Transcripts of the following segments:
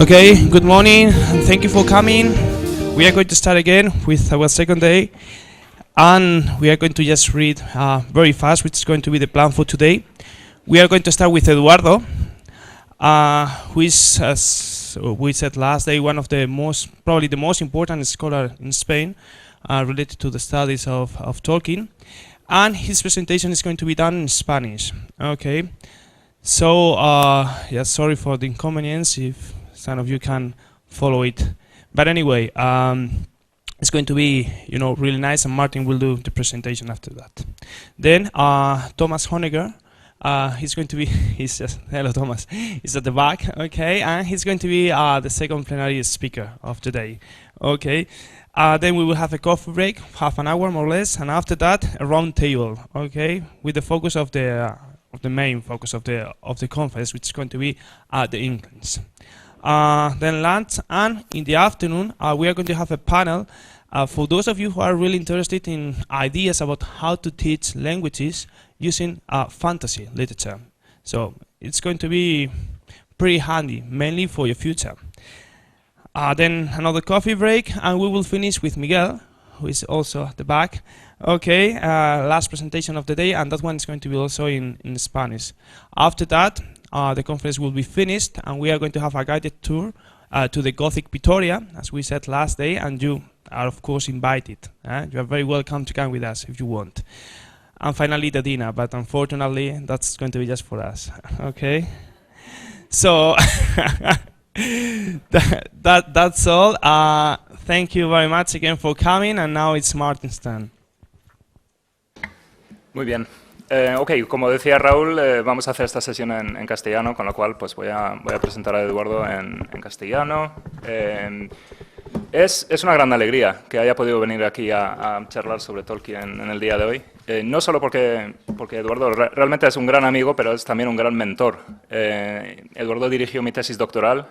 Okay, good morning, and thank you for coming. We are going to start again with our second day, and we are going to just read very fast, which is going to be the plan for today. We are going to start with Eduardo, who is, as we said last day, one of the probably the most important scholar in Spain related to the studies of Tolkien, and his presentation is going to be done in Spanish. Okay, so yeah, sorry for the inconvenience if some of you can follow it, but anyway, it's going to be, really nice, and Martin will do the presentation after that. Then Thomas Honegger, he's going to be, hello Thomas, he's at the back, okay, and he's going to be the second plenary speaker of the day, okay. Then we will have a coffee break, half an hour more or less, and after that a round table, okay, with the focus of the main focus of the conference, which is going to be the English. Then lunch, and in the afternoon we are going to have a panel for those of you who are really interested in ideas about how to teach languages using fantasy literature. So it's going to be pretty handy, mainly for your future. Then another coffee break, and we will finish with Miguel, who is also at the back. Okay, last presentation of the day, and that one is going to be also in Spanish. After that, the conference will be finished, and we are going to have a guided tour to the Gothic Victoria, as we said last day, and you are of course invited. You are very welcome to come with us if you want. And finally the dinner, but unfortunately that's going to be just for us. Okay, so that's all. Thank you very much again for coming, and now it's Martin's turn. Muy bien. Ok, como decía Raúl, vamos a hacer esta sesión en castellano, con lo cual pues voy a presentar a Eduardo en castellano. Es una gran alegría que haya podido venir aquí a charlar sobre Tolkien en el día de hoy. No solo porque Eduardo realmente es un gran amigo, pero es también un gran mentor. Eduardo dirigió mi tesis doctoral.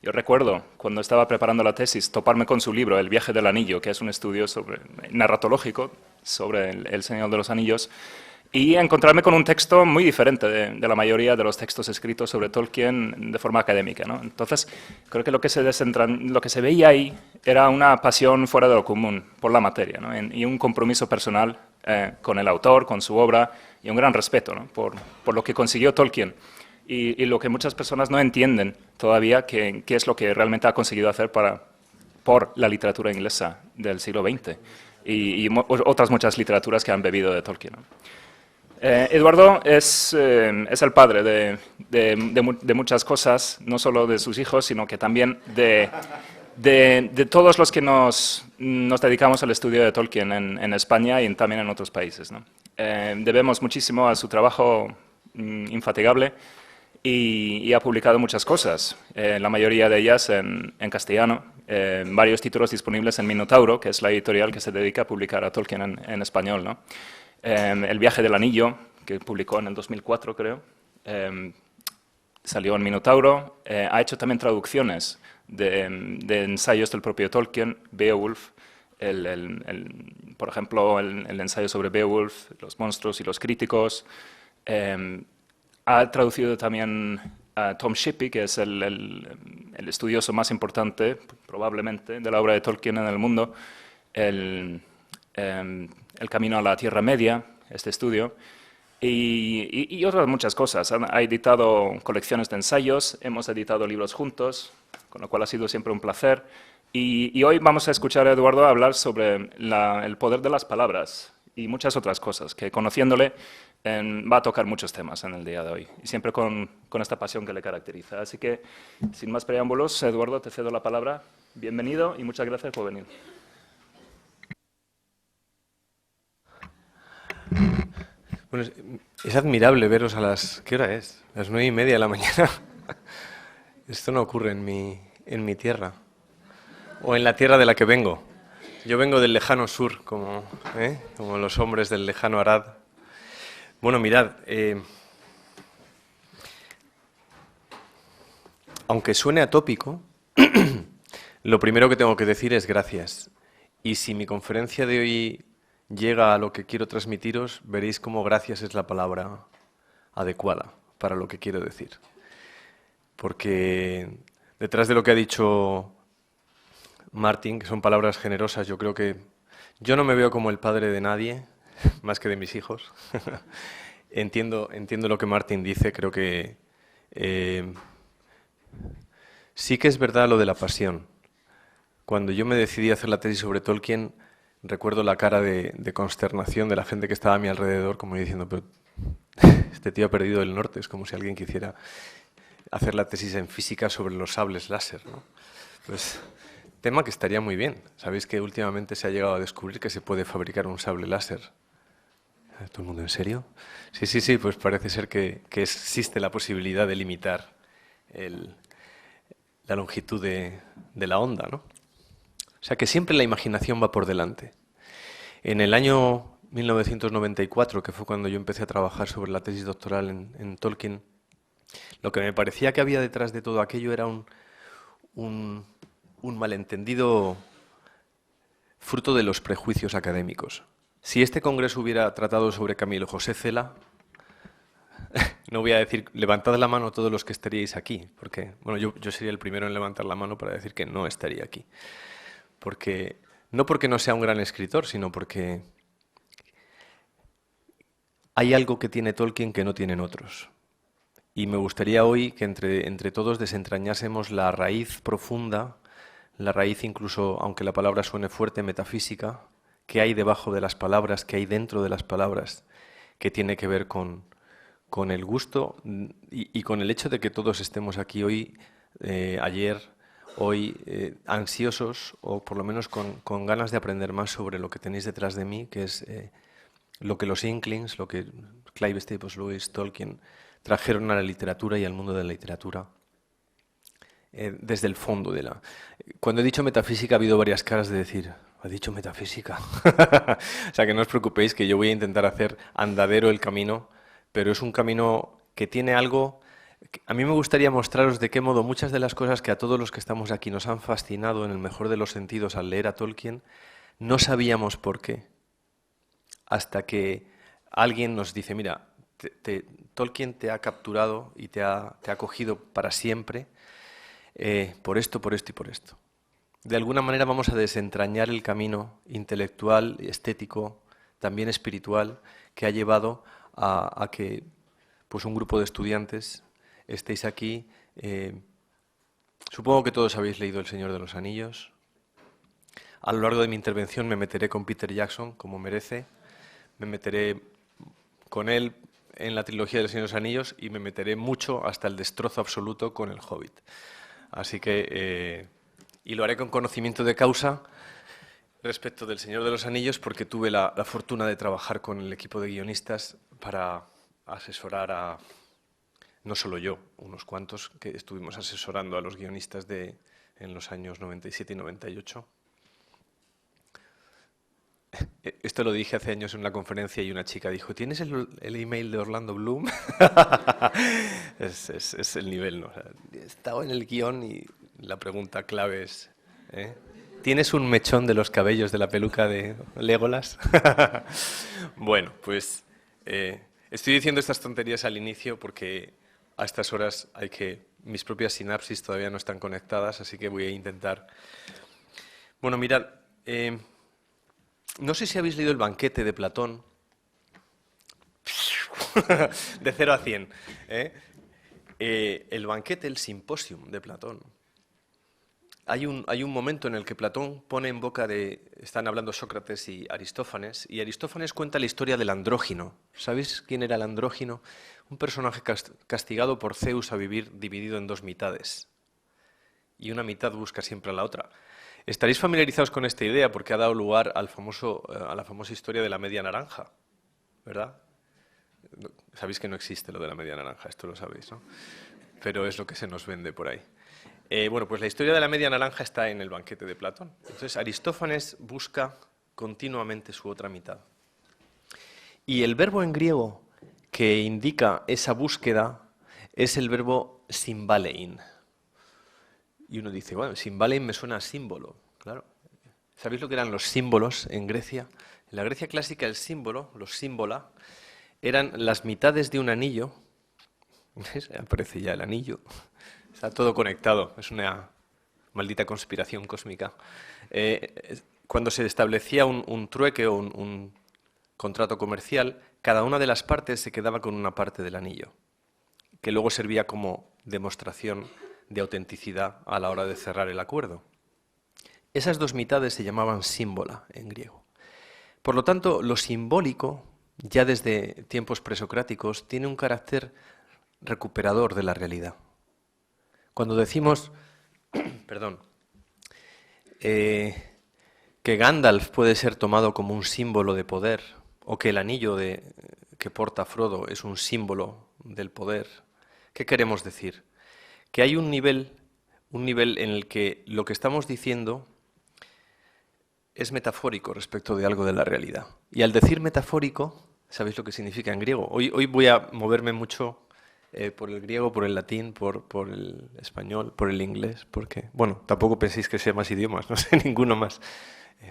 Yo recuerdo, cuando estaba preparando la tesis, toparme con su libro, El viaje del anillo, que es un estudio narratológico sobre el Señor de los Anillos, y encontrarme con un texto muy diferente de la mayoría de los textos escritos sobre Tolkien de forma académica, ¿no? Entonces, creo que lo que se veía ahí era una pasión fuera de lo común por la materia, ¿no? Y un compromiso personal con el autor, con su obra, y un gran respeto, ¿no? por lo que consiguió Tolkien. Y lo que muchas personas no entienden todavía, qué es lo que realmente ha conseguido hacer por la literatura inglesa del siglo XX y otras muchas literaturas que han bebido de Tolkien, ¿no? Eduardo es el padre de muchas cosas, no solo de sus hijos, sino que también de todos los que nos dedicamos al estudio de Tolkien en España y también en otros países, ¿no? Debemos muchísimo a su trabajo infatigable. Y ha publicado muchas cosas, la mayoría de ellas en castellano, varios títulos disponibles en Minotauro, que es la editorial que se dedica a publicar a Tolkien en español, ¿no? El viaje del anillo, que publicó en el 2004, creo, salió en Minotauro. Ha hecho también traducciones de ensayos del propio Tolkien, Beowulf, por ejemplo, el ensayo sobre Beowulf, los monstruos y los críticos. Ha traducido también a Tom Shippey, que es el estudioso más importante, probablemente, de la obra de Tolkien en el mundo, el camino a la Tierra Media, este estudio, y otras muchas cosas. Ha editado colecciones de ensayos, hemos editado libros juntos, con lo cual ha sido siempre un placer. Y hoy vamos a escuchar a Eduardo hablar sobre el poder de las palabras y muchas otras cosas, que conociéndole va a tocar muchos temas en el día de hoy, y siempre con esta pasión que le caracteriza. Así que, sin más preámbulos, Eduardo, te cedo la palabra. Bienvenido y muchas gracias por venir. Bueno, es admirable veros a las... ¿Qué hora es? Las 9:30 de la mañana. Esto no ocurre en mi tierra, o en la tierra de la que vengo. Yo vengo del lejano sur, como los hombres del lejano Arad. Bueno, mirad, aunque suene atópico, lo primero que tengo que decir es gracias. Y si mi conferencia de hoy llega a lo que quiero transmitiros, veréis cómo gracias es la palabra adecuada para lo que quiero decir. porque detrás de lo que ha dicho Martin, que son palabras generosas, yo creo que yo no me veo como el padre de nadie, más que de mis hijos. Entiendo lo que Martin dice, creo que sí que es verdad lo de la pasión. Cuando yo me decidí a hacer la tesis sobre Tolkien, recuerdo la cara de consternación de la gente que estaba a mi alrededor, como diciendo, pero este tío ha perdido el norte, es como si alguien quisiera hacer la tesis en física sobre los sables láser, ¿no? Pues, tema que estaría muy bien. Sabéis que últimamente se ha llegado a descubrir que se puede fabricar un sable láser. ¿Todo el mundo en serio? Sí, pues parece ser que existe la posibilidad de limitar la longitud de la onda, ¿no? O sea que siempre la imaginación va por delante. En el año 1994, que fue cuando yo empecé a trabajar sobre la tesis doctoral en Tolkien, lo que me parecía que había detrás de todo aquello era un malentendido fruto de los prejuicios académicos. Si este congreso hubiera tratado sobre Camilo José Cela, no voy a decir levantad la mano todos los que estaríais aquí, porque bueno, yo sería el primero en levantar la mano para decir que no estaría aquí. No porque no sea un gran escritor, sino porque hay algo que tiene Tolkien que no tienen otros. Y me gustaría hoy que entre todos desentrañásemos la raíz profunda, la raíz incluso, aunque la palabra suene fuerte, metafísica, que hay debajo de las palabras, que hay dentro de las palabras, que tiene que ver con el gusto y con el hecho de que todos estemos aquí hoy, ayer, hoy, ansiosos o por lo menos con ganas de aprender más sobre lo que tenéis detrás de mí, que es lo que los Inklings, lo que Clive Staples Lewis, Tolkien, trajeron a la literatura y al mundo de la literatura desde el fondo de la... Cuando he dicho metafísica ha habido varias caras de decir, ¿ha dicho metafísica? O sea, que no os preocupéis que yo voy a intentar hacer andadero el camino, pero es un camino que tiene algo... A mí me gustaría mostraros de qué modo muchas de las cosas que a todos los que estamos aquí nos han fascinado en el mejor de los sentidos al leer a Tolkien, no sabíamos por qué. Hasta que alguien nos dice, mira, Tolkien te ha capturado y te ha cogido para siempre por esto, por esto y por esto. De alguna manera vamos a desentrañar el camino intelectual, estético, también espiritual, que ha llevado a que pues, un grupo de estudiantes estéis aquí. Supongo que todos habéis leído El Señor de los Anillos. A lo largo de mi intervención me meteré con Peter Jackson, como merece. Me meteré con él en la trilogía del Señor de los Anillos y me meteré mucho hasta el destrozo absoluto con El Hobbit. Así que, y lo haré con conocimiento de causa respecto del Señor de los Anillos porque tuve la fortuna de trabajar con el equipo de guionistas para asesorar a, no solo yo, unos cuantos que estuvimos asesorando a los guionistas en los años 97 y 98. Esto lo dije hace años en una conferencia y una chica dijo, ¿tienes el email de Orlando Bloom? es el nivel, ¿no? O sea, estaba en el guión y la pregunta clave es, ¿tienes un mechón de los cabellos de la peluca de Legolas? Bueno, pues estoy diciendo estas tonterías al inicio porque a estas horas mis propias sinapsis todavía no están conectadas, así que voy a intentar... Bueno, mirad... no sé si habéis leído El banquete de Platón, de 0 a 100. El banquete, el simposium de Platón. Hay un momento en el que Platón pone en boca están hablando Sócrates y Aristófanes cuenta la historia del andrógino. ¿Sabéis quién era el andrógino? Un personaje castigado por Zeus a vivir dividido en dos mitades. Y una mitad busca siempre a la otra. Estaréis familiarizados con esta idea porque ha dado lugar a la famosa historia de la media naranja, ¿verdad? Sabéis que no existe lo de la media naranja, esto lo sabéis, ¿no? Pero es lo que se nos vende por ahí. Bueno, pues la historia de la media naranja está en el banquete de Platón. Entonces Aristófanes busca continuamente su otra mitad. Y el verbo en griego que indica esa búsqueda es el verbo symbalein. Y uno dice, bueno, symbalein me suena a símbolo, claro. ¿Sabéis lo que eran los símbolos en Grecia? En la Grecia clásica el símbolo, los símbola, eran las mitades de un anillo. ¿Ves? Aparece ya el anillo. Está todo conectado, es una maldita conspiración cósmica. Cuando se establecía un trueque o un contrato comercial, cada una de las partes se quedaba con una parte del anillo, que luego servía como demostración de autenticidad a la hora de cerrar el acuerdo. Esas dos mitades se llamaban símbola en griego. Por lo tanto, lo simbólico, ya desde tiempos presocráticos, tiene un carácter recuperador de la realidad. Cuando decimos, perdón, que Gandalf puede ser tomado como un símbolo de poder, o que el anillo que porta Frodo es un símbolo del poder, ¿qué queremos decir? Que hay un nivel en el que lo que estamos diciendo es metafórico respecto de algo de la realidad. Y al decir metafórico, ¿sabéis lo que significa en griego? Hoy voy a moverme mucho por el griego, por el latín, por el español, por el inglés, porque, bueno, tampoco penséis que sé más idiomas, no sé ninguno más.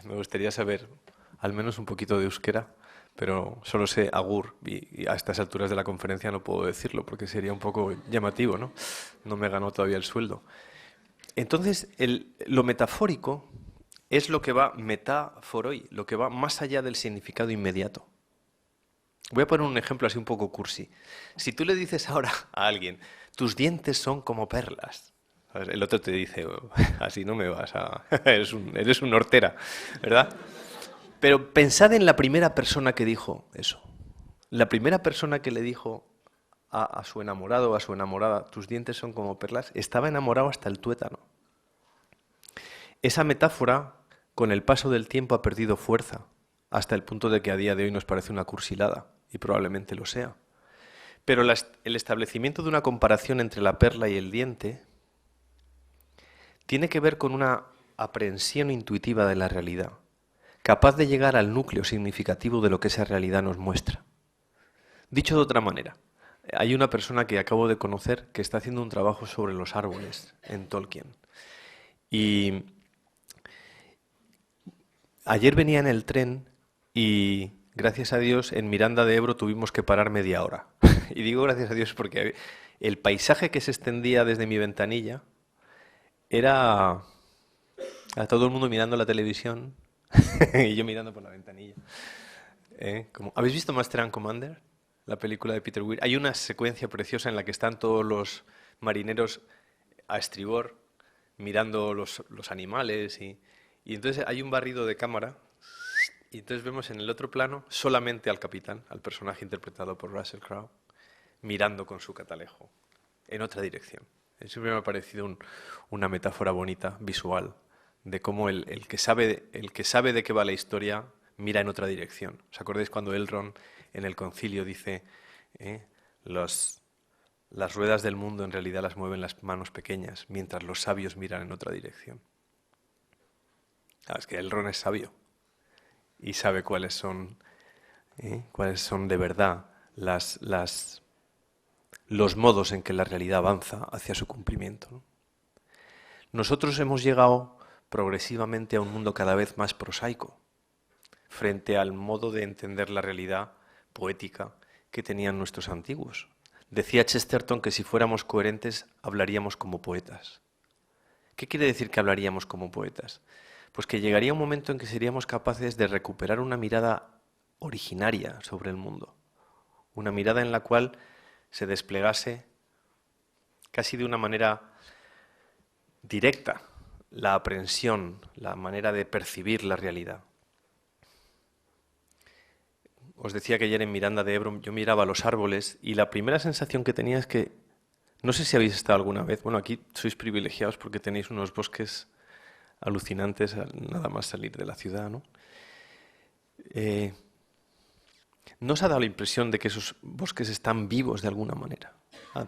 Me gustaría saber al menos un poquito de euskera, pero solo sé agur y a estas alturas de la conferencia no puedo decirlo porque sería un poco llamativo, ¿no? No me ganó todavía el sueldo. Entonces, lo metafórico es lo que va metaforoi, lo que va más allá del significado inmediato. Voy a poner un ejemplo así un poco cursi. Si tú le dices ahora a alguien, tus dientes son como perlas, ¿sabes? El otro te dice, así no me vas a... eres un hortera, ¿verdad? Pero pensad en la primera persona que dijo eso. La primera persona que le dijo a su enamorado o a su enamorada, tus dientes son como perlas, estaba enamorado hasta el tuétano. Esa metáfora, con el paso del tiempo, ha perdido fuerza, hasta el punto de que a día de hoy nos parece una cursilada, y probablemente lo sea. Pero el establecimiento de una comparación entre la perla y el diente tiene que ver con una aprehensión intuitiva de la realidad, capaz de llegar al núcleo significativo de lo que esa realidad nos muestra. Dicho de otra manera, hay una persona que acabo de conocer que está haciendo un trabajo sobre los árboles en Tolkien. Y ayer venía en el tren y, gracias a Dios, en Miranda de Ebro tuvimos que parar media hora. Y digo gracias a Dios porque el paisaje que se extendía desde mi ventanilla era a todo el mundo mirando la televisión y yo mirando por la ventanilla. ¿Habéis visto Master and Commander? La película de Peter Weir. Hay una secuencia preciosa en la que están todos los marineros a estribor mirando los animales y entonces hay un barrido de cámara y entonces vemos en el otro plano solamente al capitán, al personaje interpretado por Russell Crowe, mirando con su catalejo en otra dirección. Siempre me ha parecido una metáfora bonita, visual, de cómo el que sabe de qué va la historia mira en otra dirección. ¿Os acordáis cuando Elrond en el concilio dice las ruedas del mundo en realidad las mueven las manos pequeñas, mientras los sabios miran en otra dirección? Claro, es que Elrond es sabio y sabe cuáles son de verdad los modos en que la realidad avanza hacia su cumplimiento, ¿no? Nosotros hemos llegado progresivamente a un mundo cada vez más prosaico frente al modo de entender la realidad poética que tenían nuestros antiguos. Decía Chesterton que si fuéramos coherentes hablaríamos como poetas. ¿Qué quiere decir que hablaríamos como poetas? Pues que llegaría un momento en que seríamos capaces de recuperar una mirada originaria sobre el mundo, una mirada en la cual se desplegase casi de una manera directa la aprehensión, la manera de percibir la realidad. Os decía que ayer en Miranda de Ebro yo miraba los árboles y la primera sensación que tenía es que, no sé si habéis estado alguna vez, bueno, aquí sois privilegiados porque tenéis unos bosques alucinantes nada más salir de la ciudad, ¿no? ¿No os ha dado la impresión de que esos bosques están vivos de alguna manera?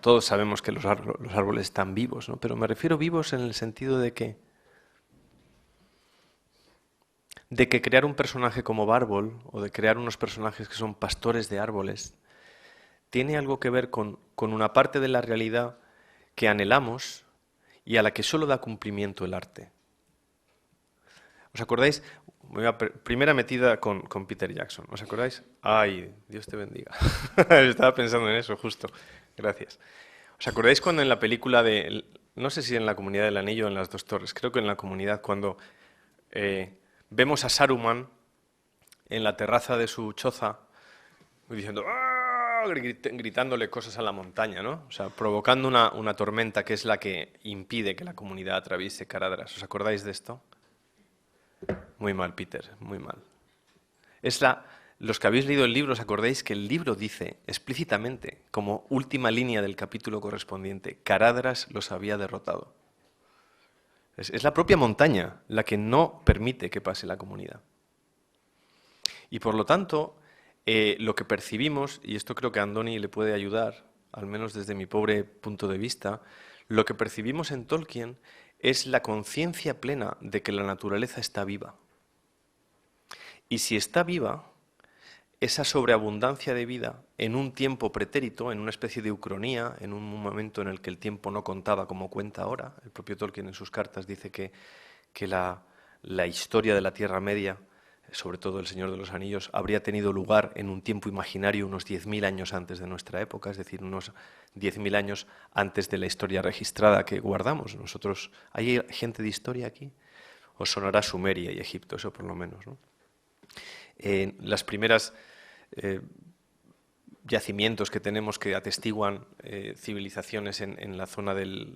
Todos sabemos que los árboles están vivos, ¿no? Pero me refiero vivos en el sentido de que crear un personaje como Bárbol o de crear unos personajes que son pastores de árboles tiene algo que ver con una parte de la realidad que anhelamos y a la que solo da cumplimiento el arte. ¿Os acordáis? Primera metida con Peter Jackson. ¿Os acordáis? Ay, Dios te bendiga. Estaba pensando en eso justo. Gracias. ¿Os acordáis cuando en la película de no sé si en la Comunidad del Anillo o en las Dos Torres, creo que en la Comunidad, cuando vemos a Saruman en la terraza de su choza, diciendo, ¡ah!, gritándole cosas a la montaña, ¿no? O sea, provocando una tormenta que es la que impide que la comunidad atraviese Caradhras. ¿Os acordáis de esto? Muy mal, Peter, muy mal. Los que habéis leído el libro, os acordáis que el libro dice explícitamente, como última línea del capítulo correspondiente, Caradhras los había derrotado. Es la propia montaña la que no permite que pase la comunidad. Y por lo tanto, lo que percibimos, y esto creo que a Andoni le puede ayudar, al menos desde mi pobre punto de vista, lo que percibimos en Tolkien es la conciencia plena de que la naturaleza está viva. Y si está viva, esa sobreabundancia de vida en un tiempo pretérito, en una especie de ucronía, en un momento en el que el tiempo no contaba como cuenta ahora, el propio Tolkien en sus cartas dice que la historia de la Tierra Media, sobre todo El Señor de los Anillos, habría tenido lugar en un tiempo imaginario unos 10.000 años antes de nuestra época, es decir, unos 10.000 años antes de la historia registrada que guardamos. Nosotros, ¿hay gente de historia aquí? Os sonará Sumeria y Egipto, eso por lo menos, ¿no? Las primeras yacimientos que tenemos que atestiguan civilizaciones en la zona del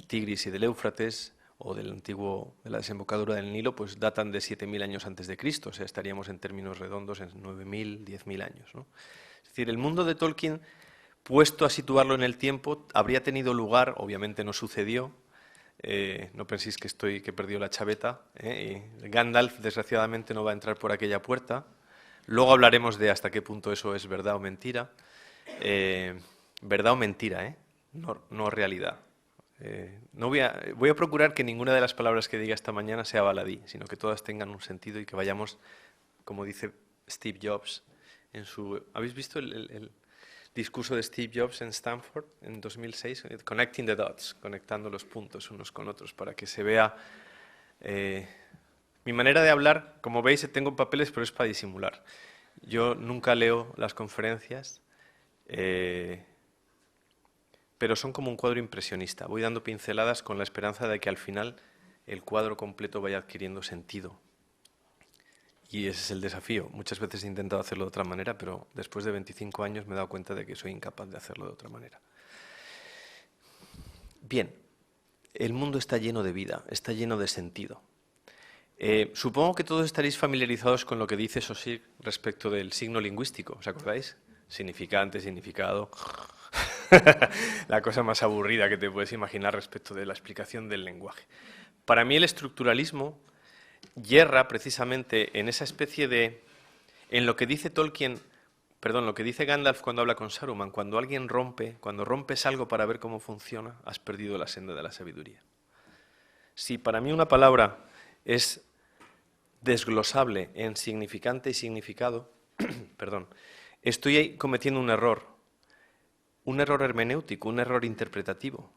Tigris y del Éufrates, o de la desembocadura del Nilo, pues datan de 7.000 años antes de Cristo, o sea, estaríamos en términos redondos en 9.000, 10.000 años, ¿no? Es decir, el mundo de Tolkien, puesto a situarlo en el tiempo, habría tenido lugar, obviamente no sucedió, no penséis que he perdido la chaveta, y Gandalf desgraciadamente no va a entrar por aquella puerta, luego hablaremos de hasta qué punto eso es verdad o mentira, verdad o mentira, no realidad. Voy a procurar que ninguna de las palabras que diga esta mañana sea baladí, sino que todas tengan un sentido y que vayamos, como dice Steve Jobs, ¿habéis visto el discurso de Steve Jobs en Stanford en 2006? Connecting the dots, conectando los puntos unos con otros, para que se vea... mi manera de hablar, como veis, tengo papeles, pero es para disimular. Yo nunca leo las conferencias, pero son como un cuadro impresionista. Voy dando pinceladas con la esperanza de que al final el cuadro completo vaya adquiriendo sentido. Y ese es el desafío. Muchas veces he intentado hacerlo de otra manera, pero después de 25 años me he dado cuenta de que soy incapaz de hacerlo de otra manera. Bien, el mundo está lleno de vida, está lleno de sentido. Supongo que todos estaréis familiarizados con lo que dice Saussure respecto del signo lingüístico, ¿os acordáis? Significante, significado... la cosa más aburrida que te puedes imaginar respecto de la explicación del lenguaje. Para mí el estructuralismo yerra precisamente en esa especie de... en lo que dice lo que dice Gandalf cuando habla con Saruman, cuando rompes algo para ver cómo funciona, has perdido la senda de la sabiduría. Si para mí una palabra es desglosable en significante y significado, perdón, estoy ahí cometiendo un error hermenéutico, un error interpretativo.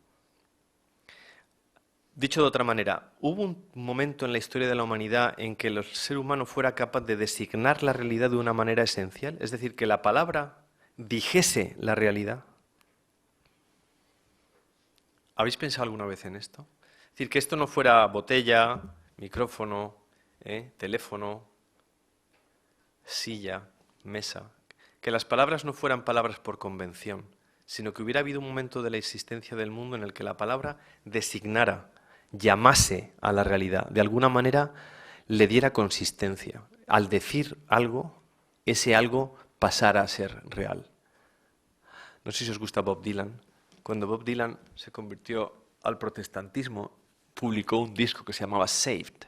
Dicho de otra manera, ¿hubo un momento en la historia de la humanidad en que el ser humano fuera capaz de designar la realidad de una manera esencial? Es decir, que la palabra dijese la realidad. ¿Habéis pensado alguna vez en esto? Es decir, que esto no fuera botella, micrófono, teléfono, silla, mesa, que las palabras no fueran palabras por convención, sino que hubiera habido un momento de la existencia del mundo en el que la palabra designara, llamase a la realidad, de alguna manera le diera consistencia. Al decir algo, ese algo pasara a ser real. No sé si os gusta Bob Dylan. Cuando Bob Dylan se convirtió al protestantismo, publicó un disco que se llamaba Saved.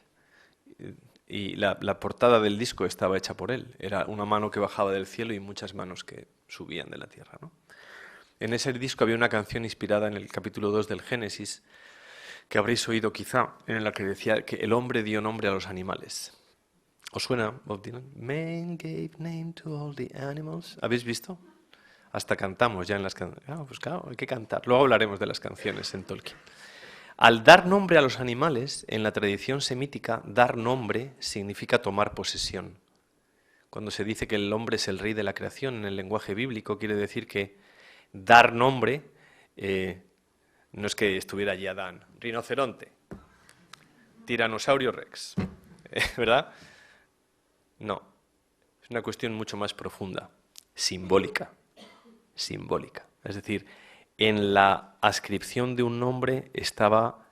Y la portada del disco estaba hecha por él. Era una mano que bajaba del cielo y muchas manos que subían de la tierra, ¿no? En ese disco había una canción inspirada en el capítulo 2 del Génesis, que habréis oído quizá, en la que decía que el hombre dio nombre a los animales. ¿Os suena, Bob Dylan? Man gave name to all the animals. ¿Habéis visto? Hasta cantamos ya en las canciones. Pues claro, hay que cantar. Luego hablaremos de las canciones en Tolkien. Al dar nombre a los animales, en la tradición semítica, dar nombre significa tomar posesión. Cuando se dice que el hombre es el rey de la creación en el lenguaje bíblico, quiere decir que dar nombre No es que estuviera allí Adán. Rinoceronte. Tiranosaurio Rex. ¿Verdad? No. Es una cuestión mucho más profunda. Simbólica. Simbólica. Es decir, en la ascripción de un nombre estaba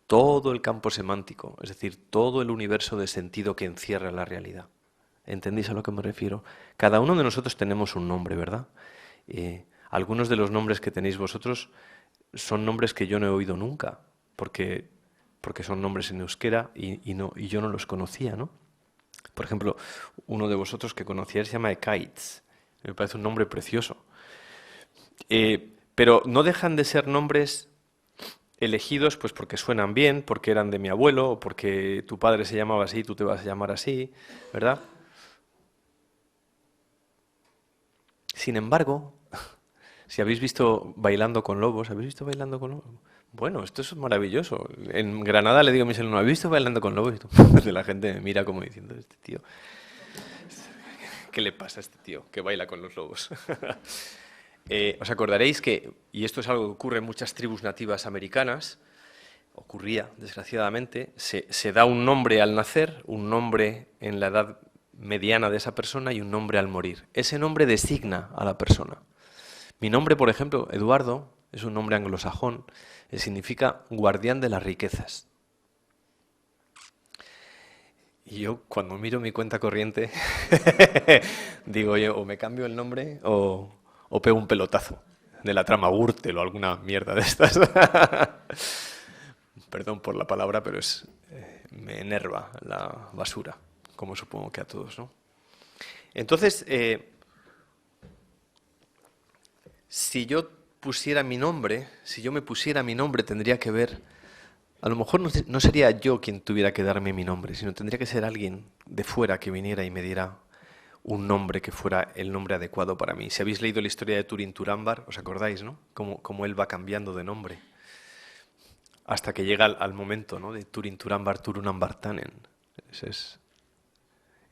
todo el campo semántico, es decir, todo el universo de sentido que encierra la realidad. ¿Entendéis a lo que me refiero? Cada uno de nosotros tenemos un nombre, ¿verdad? Algunos de los nombres que tenéis vosotros son nombres que yo no he oído nunca, porque son nombres en euskera y yo no los conocía, ¿no? Por ejemplo, uno de vosotros que conocíais se llama Ekaitz. Me parece un nombre precioso. Pero no dejan de ser nombres elegidos pues porque suenan bien, porque eran de mi abuelo, o porque tu padre se llamaba así, tú te vas a llamar así, ¿verdad? Sin embargo, si habéis visto Bailando con Lobos, ¿habéis visto Bailando con Lobos? Bueno, esto es maravilloso. En Granada le digo a mis alumnos, ¿habéis visto Bailando con Lobos? Y la gente me mira como diciendo, este tío, ¿qué le pasa a este tío que baila con los lobos? Os acordaréis que, y esto es algo que ocurre en muchas tribus nativas americanas, ocurría desgraciadamente, se da un nombre al nacer, un nombre en la edad mediana de esa persona y un nombre al morir. Ese nombre designa a la persona. Mi nombre, por ejemplo, Eduardo, es un nombre anglosajón, significa guardián de las riquezas. Y yo cuando miro mi cuenta corriente, digo yo, o me cambio el nombre o pego un pelotazo de la trama Gürtel o alguna mierda de estas. Perdón por la palabra, pero me enerva la basura, como supongo que a todos, ¿no? Entonces, si yo pusiera mi nombre, si yo me pusiera mi nombre, tendría que ver, a lo mejor no sería yo quien tuviera que darme mi nombre, sino tendría que ser alguien de fuera que viniera y me diera un nombre que fuera el nombre adecuado para mí. Si habéis leído la historia de Turin Turambar, os acordáis, ¿no? Cómo él va cambiando de nombre hasta que llega al momento, ¿no? De Turin Turambar Turunam Bartanen. Ese es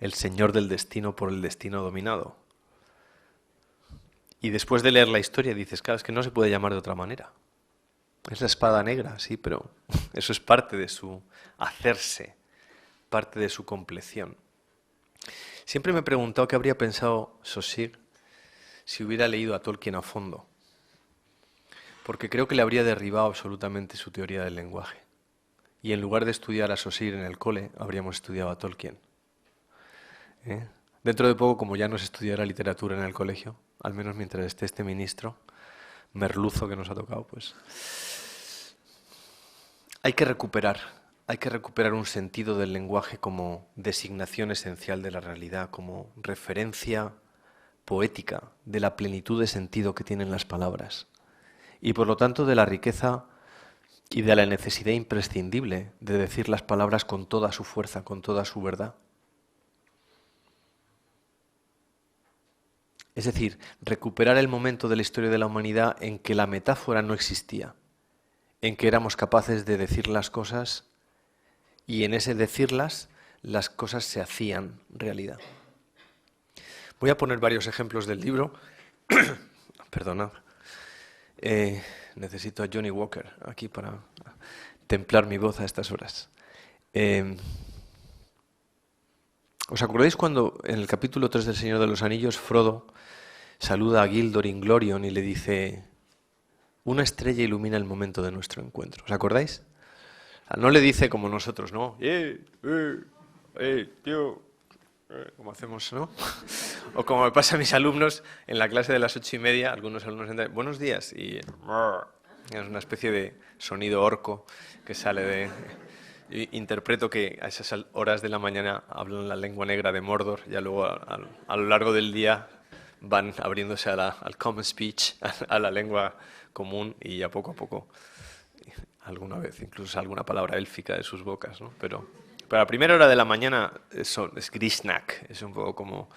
el señor del destino por el destino dominado. Y después de leer la historia dices, claro, es que no se puede llamar de otra manera. Es la espada negra, sí, pero eso es parte de su hacerse, parte de su compleción. Siempre me he preguntado qué habría pensado Saussure si hubiera leído a Tolkien a fondo, porque creo que le habría derribado absolutamente su teoría del lenguaje. Y en lugar de estudiar a Saussure en el cole, habríamos estudiado a Tolkien. Dentro de poco, como ya no se estudiará literatura en el colegio, al menos mientras esté este ministro merluzo que nos ha tocado, pues hay que recuperar un sentido del lenguaje como designación esencial de la realidad, como referencia poética de la plenitud de sentido que tienen las palabras y por lo tanto de la riqueza y de la necesidad imprescindible de decir las palabras con toda su fuerza, con toda su verdad. Es decir, recuperar el momento de la historia de la humanidad en que la metáfora no existía, en que éramos capaces de decir las cosas y en ese decirlas las cosas se hacían realidad. Voy a poner varios ejemplos del libro. Perdonad. Necesito a Johnny Walker aquí para templar mi voz a estas horas. ¿Os acordáis cuando en el capítulo 3 del Señor de los Anillos Frodo saluda a Gildor Inglorion y le dice: una estrella ilumina el momento de nuestro encuentro? ¿Os acordáis? No le dice como nosotros, ¿no? Tío, como hacemos, ¿no? O como me pasa a mis alumnos en la clase de las 8:30, algunos alumnos entran, buenos días, y es una especie de sonido orco que sale de... Interpreto que a esas horas de la mañana hablan la lengua negra de Mordor, ya luego a lo largo del día van abriéndose al common speech, a la lengua común, y ya poco a poco, alguna vez incluso alguna palabra élfica de sus bocas, ¿no? Pero a la primera hora de la mañana es Grishnak, es un poco como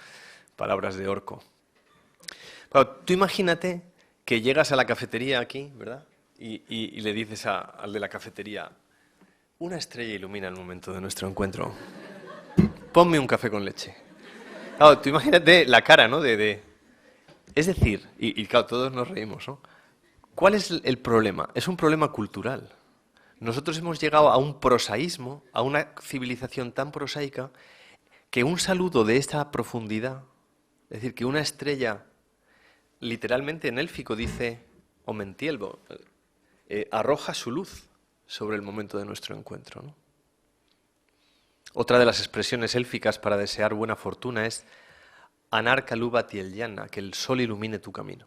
palabras de orco. Claro, tú imagínate que llegas a la cafetería aquí, ¿verdad? Y le dices al de la cafetería: una estrella ilumina el momento de nuestro encuentro. Ponme un café con leche. Claro, tú imagínate la cara, ¿no? Es decir, y claro, todos nos reímos, ¿no? ¿Cuál es el problema? Es un problema cultural. Nosotros hemos llegado a un prosaísmo, a una civilización tan prosaica, que un saludo de esta profundidad, es decir, que una estrella, literalmente en élfico dice, o mentielbo, arroja su luz sobre el momento de nuestro encuentro, ¿no? Otra de las expresiones élficas para desear buena fortuna es Anar kalubati el yana, que el sol ilumine tu camino.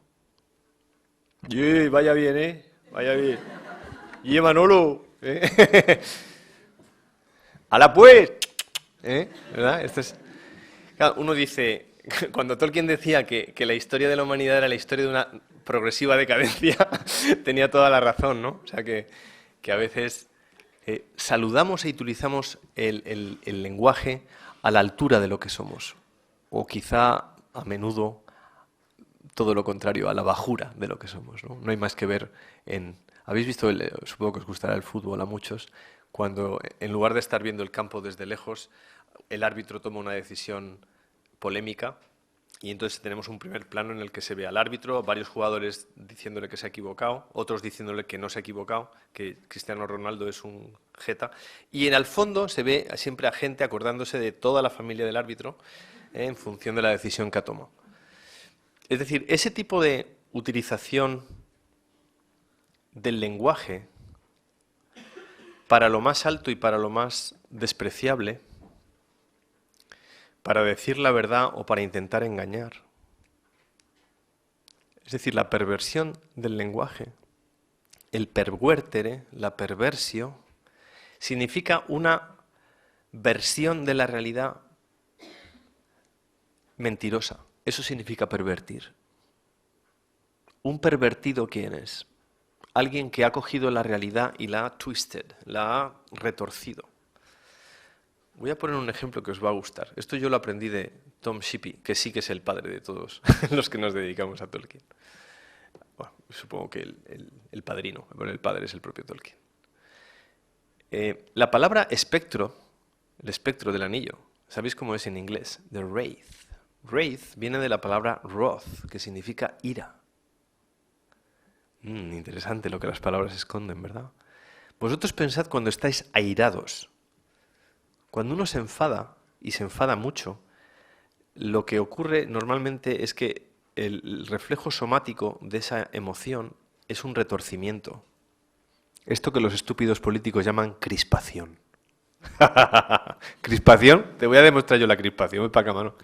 Vaya bien, vaya bien. Manolo. ¡Hala pues! ¿Verdad? Claro, uno dice, cuando Tolkien decía que la historia de la humanidad era la historia de una progresiva decadencia, tenía toda la razón, ¿no? O sea que a veces saludamos e utilizamos el lenguaje a la altura de lo que somos, o quizá a menudo todo lo contrario, a la bajura de lo que somos, ¿no? No hay más que ver en... ¿Habéis visto, supongo que os gustará el fútbol a muchos, cuando en lugar de estar viendo el campo desde lejos, el árbitro toma una decisión polémica y entonces tenemos un primer plano en el que se ve al árbitro, varios jugadores diciéndole que se ha equivocado, otros diciéndole que no se ha equivocado, que Cristiano Ronaldo es un jeta, y en el fondo se ve siempre a gente acordándose de toda la familia del árbitro en función de la decisión que ha tomado. Es decir, ese tipo de utilización del lenguaje para lo más alto y para lo más despreciable, para decir la verdad o para intentar engañar. Es decir, la perversión del lenguaje, el pervertere, la perversio, significa una versión de la realidad mentirosa. Eso significa pervertir. ¿Un pervertido quién es? Alguien que ha cogido la realidad y la ha twisted, la ha retorcido. Voy a poner un ejemplo que os va a gustar. Esto yo lo aprendí de Tom Shippey, que sí que es el padre de todos los que nos dedicamos a Tolkien. Bueno, supongo que el padrino, pero el padre es el propio Tolkien. La palabra espectro, el espectro del anillo, ¿sabéis cómo es en inglés? The Wraith. Wraith viene de la palabra wrath, que significa ira. Interesante lo que las palabras esconden, ¿verdad? Vosotros pensad cuando estáis airados. Cuando uno se enfada, y se enfada mucho, lo que ocurre normalmente es que el reflejo somático de esa emoción es un retorcimiento. Esto que los estúpidos políticos llaman crispación. ¿Crispación? Te voy a demostrar yo la crispación. Ven para acá, mano.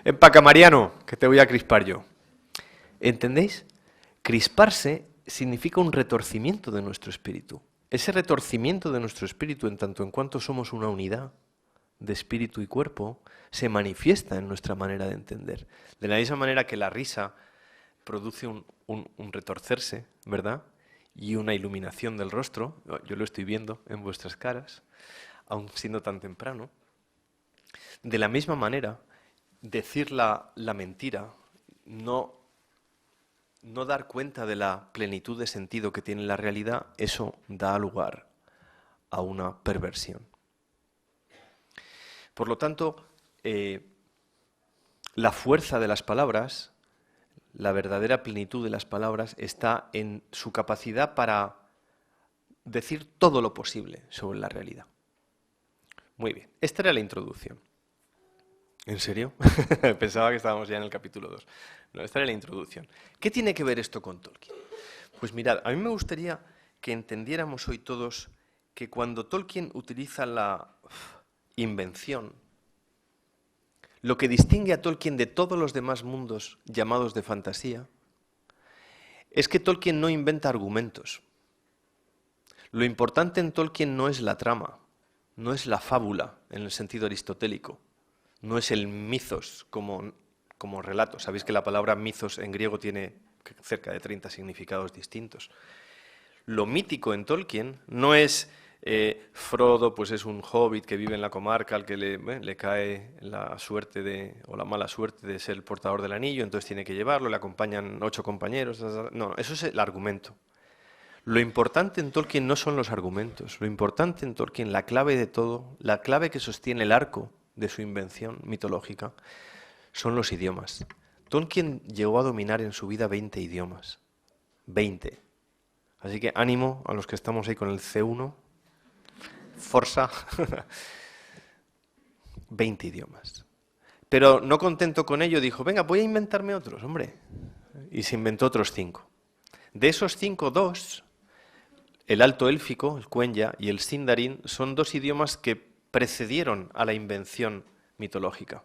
Ven para acá, Mariano, que te voy a crispar yo. ¿Entendéis? Crisparse significa un retorcimiento de nuestro espíritu. Ese retorcimiento de nuestro espíritu, en tanto en cuanto somos una unidad de espíritu y cuerpo, se manifiesta en nuestra manera de entender. De la misma manera que la risa produce un retorcerse, ¿verdad? Y una iluminación del rostro, yo lo estoy viendo en vuestras caras, aun siendo tan temprano. De la misma manera, decir la mentira, no dar cuenta de la plenitud de sentido que tiene la realidad, eso da lugar a una perversión. Por lo tanto, la fuerza de las palabras, la verdadera plenitud de las palabras, está en su capacidad para decir todo lo posible sobre la realidad. Muy bien, esta era la introducción. ¿En serio? Pensaba que estábamos ya en el capítulo 2. No, esta era la introducción. ¿Qué tiene que ver esto con Tolkien? Pues mirad, a mí me gustaría que entendiéramos hoy todos que cuando Tolkien utiliza la invención, lo que distingue a Tolkien de todos los demás mundos llamados de fantasía, es que Tolkien no inventa argumentos. Lo importante en Tolkien no es la trama, no es la fábula en el sentido aristotélico, no es el mitos como relato. Sabéis que la palabra mitos en griego tiene cerca de 30 significados distintos. Lo mítico en Tolkien no es Frodo, pues es un hobbit que vive en la comarca al que le cae la suerte o la mala suerte de ser el portador del anillo, entonces tiene que llevarlo, le acompañan 8 compañeros. No, eso es el argumento. Lo importante en Tolkien no son los argumentos, lo importante en Tolkien, la clave de todo, la clave que sostiene el arco de su invención mitológica, son los idiomas. Tolkien llegó a dominar en su vida 20 idiomas. 20. Así que ánimo a los que estamos ahí con el C1. Forza. 20 idiomas. Pero no contento con ello, dijo, venga, voy a inventarme otros, hombre. Y se inventó otros 5. De esos 5, 2, el alto élfico, el Quenya, y el Sindarin, son 2 idiomas que precedieron a la invención mitológica.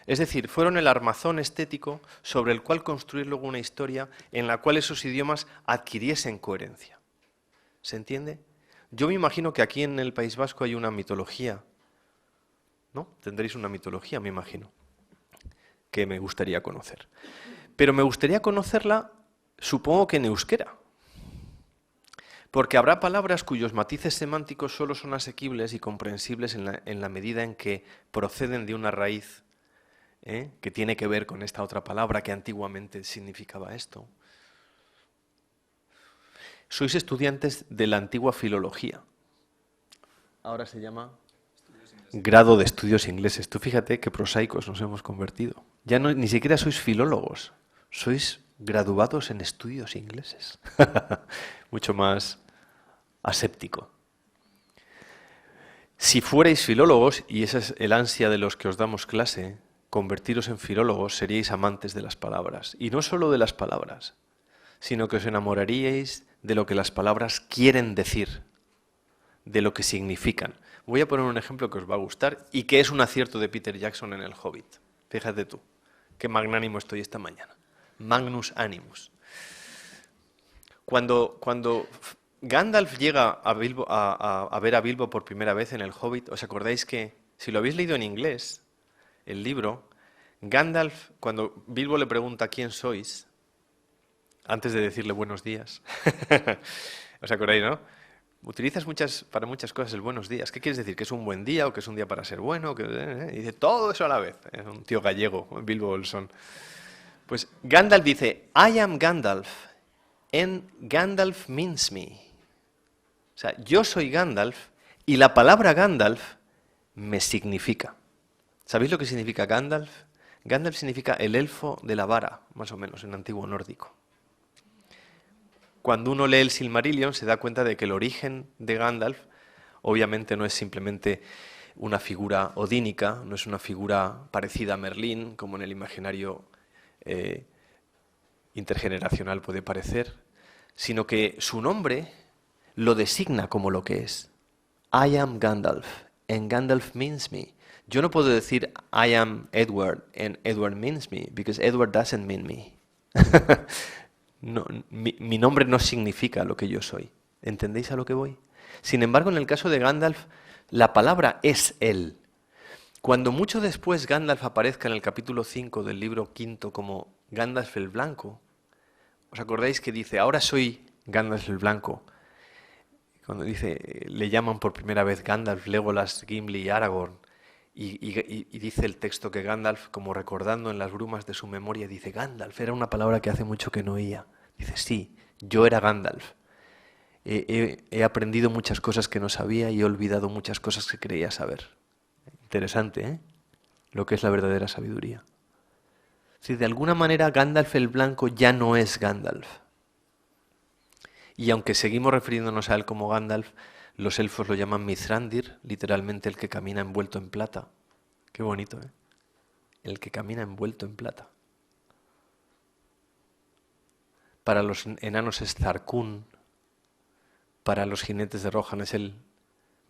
Es decir, fueron el armazón estético sobre el cual construir luego una historia en la cual esos idiomas adquiriesen coherencia. ¿Se entiende? Yo me imagino que aquí en el País Vasco hay una mitología, ¿no? Tendréis una mitología, me imagino, que me gustaría conocer. Pero me gustaría conocerla, supongo que en euskera. Porque habrá palabras cuyos matices semánticos solo son asequibles y comprensibles en la medida en que proceden de una raíz que tiene que ver con esta otra palabra que antiguamente significaba esto. Sois estudiantes de la antigua filología. Ahora se llama grado de estudios ingleses. Tú fíjate qué prosaicos nos hemos convertido. Ya no, ni siquiera sois filólogos, sois graduados en estudios ingleses. Mucho más aséptico. Si fuerais filólogos, y esa es el ansia de los que os damos clase, convertiros en filólogos, seríais amantes de las palabras. Y no solo de las palabras, sino que os enamoraríais de lo que las palabras quieren decir, de lo que significan. Voy a poner un ejemplo que os va a gustar y que es un acierto de Peter Jackson en El Hobbit. Fíjate tú, qué magnánimo estoy esta mañana. Magnus animus. Cuando Gandalf llega a ver a Bilbo por primera vez en El Hobbit, ¿os acordáis que, si lo habéis leído en inglés, el libro, Gandalf, cuando Bilbo le pregunta quién sois, antes de decirle buenos días, ¿os acordáis, no? Utilizas para muchas cosas el buenos días. ¿Qué quieres decir? ¿Que es un buen día o que es un día para ser bueno? Y dice todo eso a la vez. Es un tío gallego, Bilbo Bolsón. Pues Gandalf dice, I am Gandalf, and Gandalf means me. O sea, yo soy Gandalf y la palabra Gandalf me significa. ¿Sabéis lo que significa Gandalf? Gandalf significa el elfo de la vara, más o menos, en antiguo nórdico. Cuando uno lee el Silmarillion se da cuenta de que el origen de Gandalf obviamente no es simplemente una figura odínica, no es una figura parecida a Merlín, como en el imaginario intergeneracional puede parecer, sino que su nombre lo designa como lo que es. I am Gandalf, and Gandalf means me. Yo no puedo decir I am Edward, and Edward means me, because Edward doesn't mean me. No, mi nombre no significa lo que yo soy. ¿Entendéis a lo que voy? Sin embargo, en el caso de Gandalf, la palabra es él. Cuando mucho después Gandalf aparezca en el capítulo 5 del libro quinto como Gandalf el Blanco, ¿os acordáis que dice, ahora soy Gandalf el Blanco? Cuando dice, le llaman por primera vez Gandalf, Legolas, Gimli y Aragorn, y dice el texto que Gandalf, como recordando en las brumas de su memoria, dice, Gandalf era una palabra que hace mucho que no oía. Dice, sí, yo era Gandalf. He aprendido muchas cosas que no sabía y he olvidado muchas cosas que creía saber. Interesante, ¿eh? Lo que es la verdadera sabiduría. Si de alguna manera Gandalf el Blanco ya no es Gandalf. Y aunque seguimos refiriéndonos a él como Gandalf, los elfos lo llaman Mithrandir, literalmente el que camina envuelto en plata. Qué bonito, ¿eh? El que camina envuelto en plata. Para los enanos es Zarkun, para los jinetes de Rohan es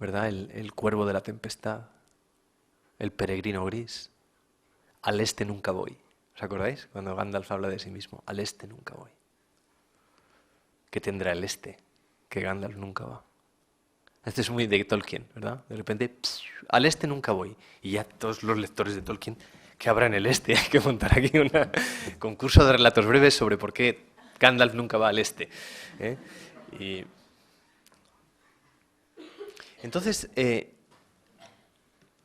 ¿verdad? El cuervo de la tempestad, el peregrino gris. Al este nunca voy. ¿Os acordáis? Cuando Gandalf habla de sí mismo, al este nunca voy. ¿Qué tendrá el este? Que Gandalf nunca va. Este es muy de Tolkien, ¿verdad? De repente, al este nunca voy. Y ya todos los lectores de Tolkien, que habrá en el este? Hay que montar aquí un concurso de relatos breves sobre por qué Gandalf nunca va al este. Y entonces,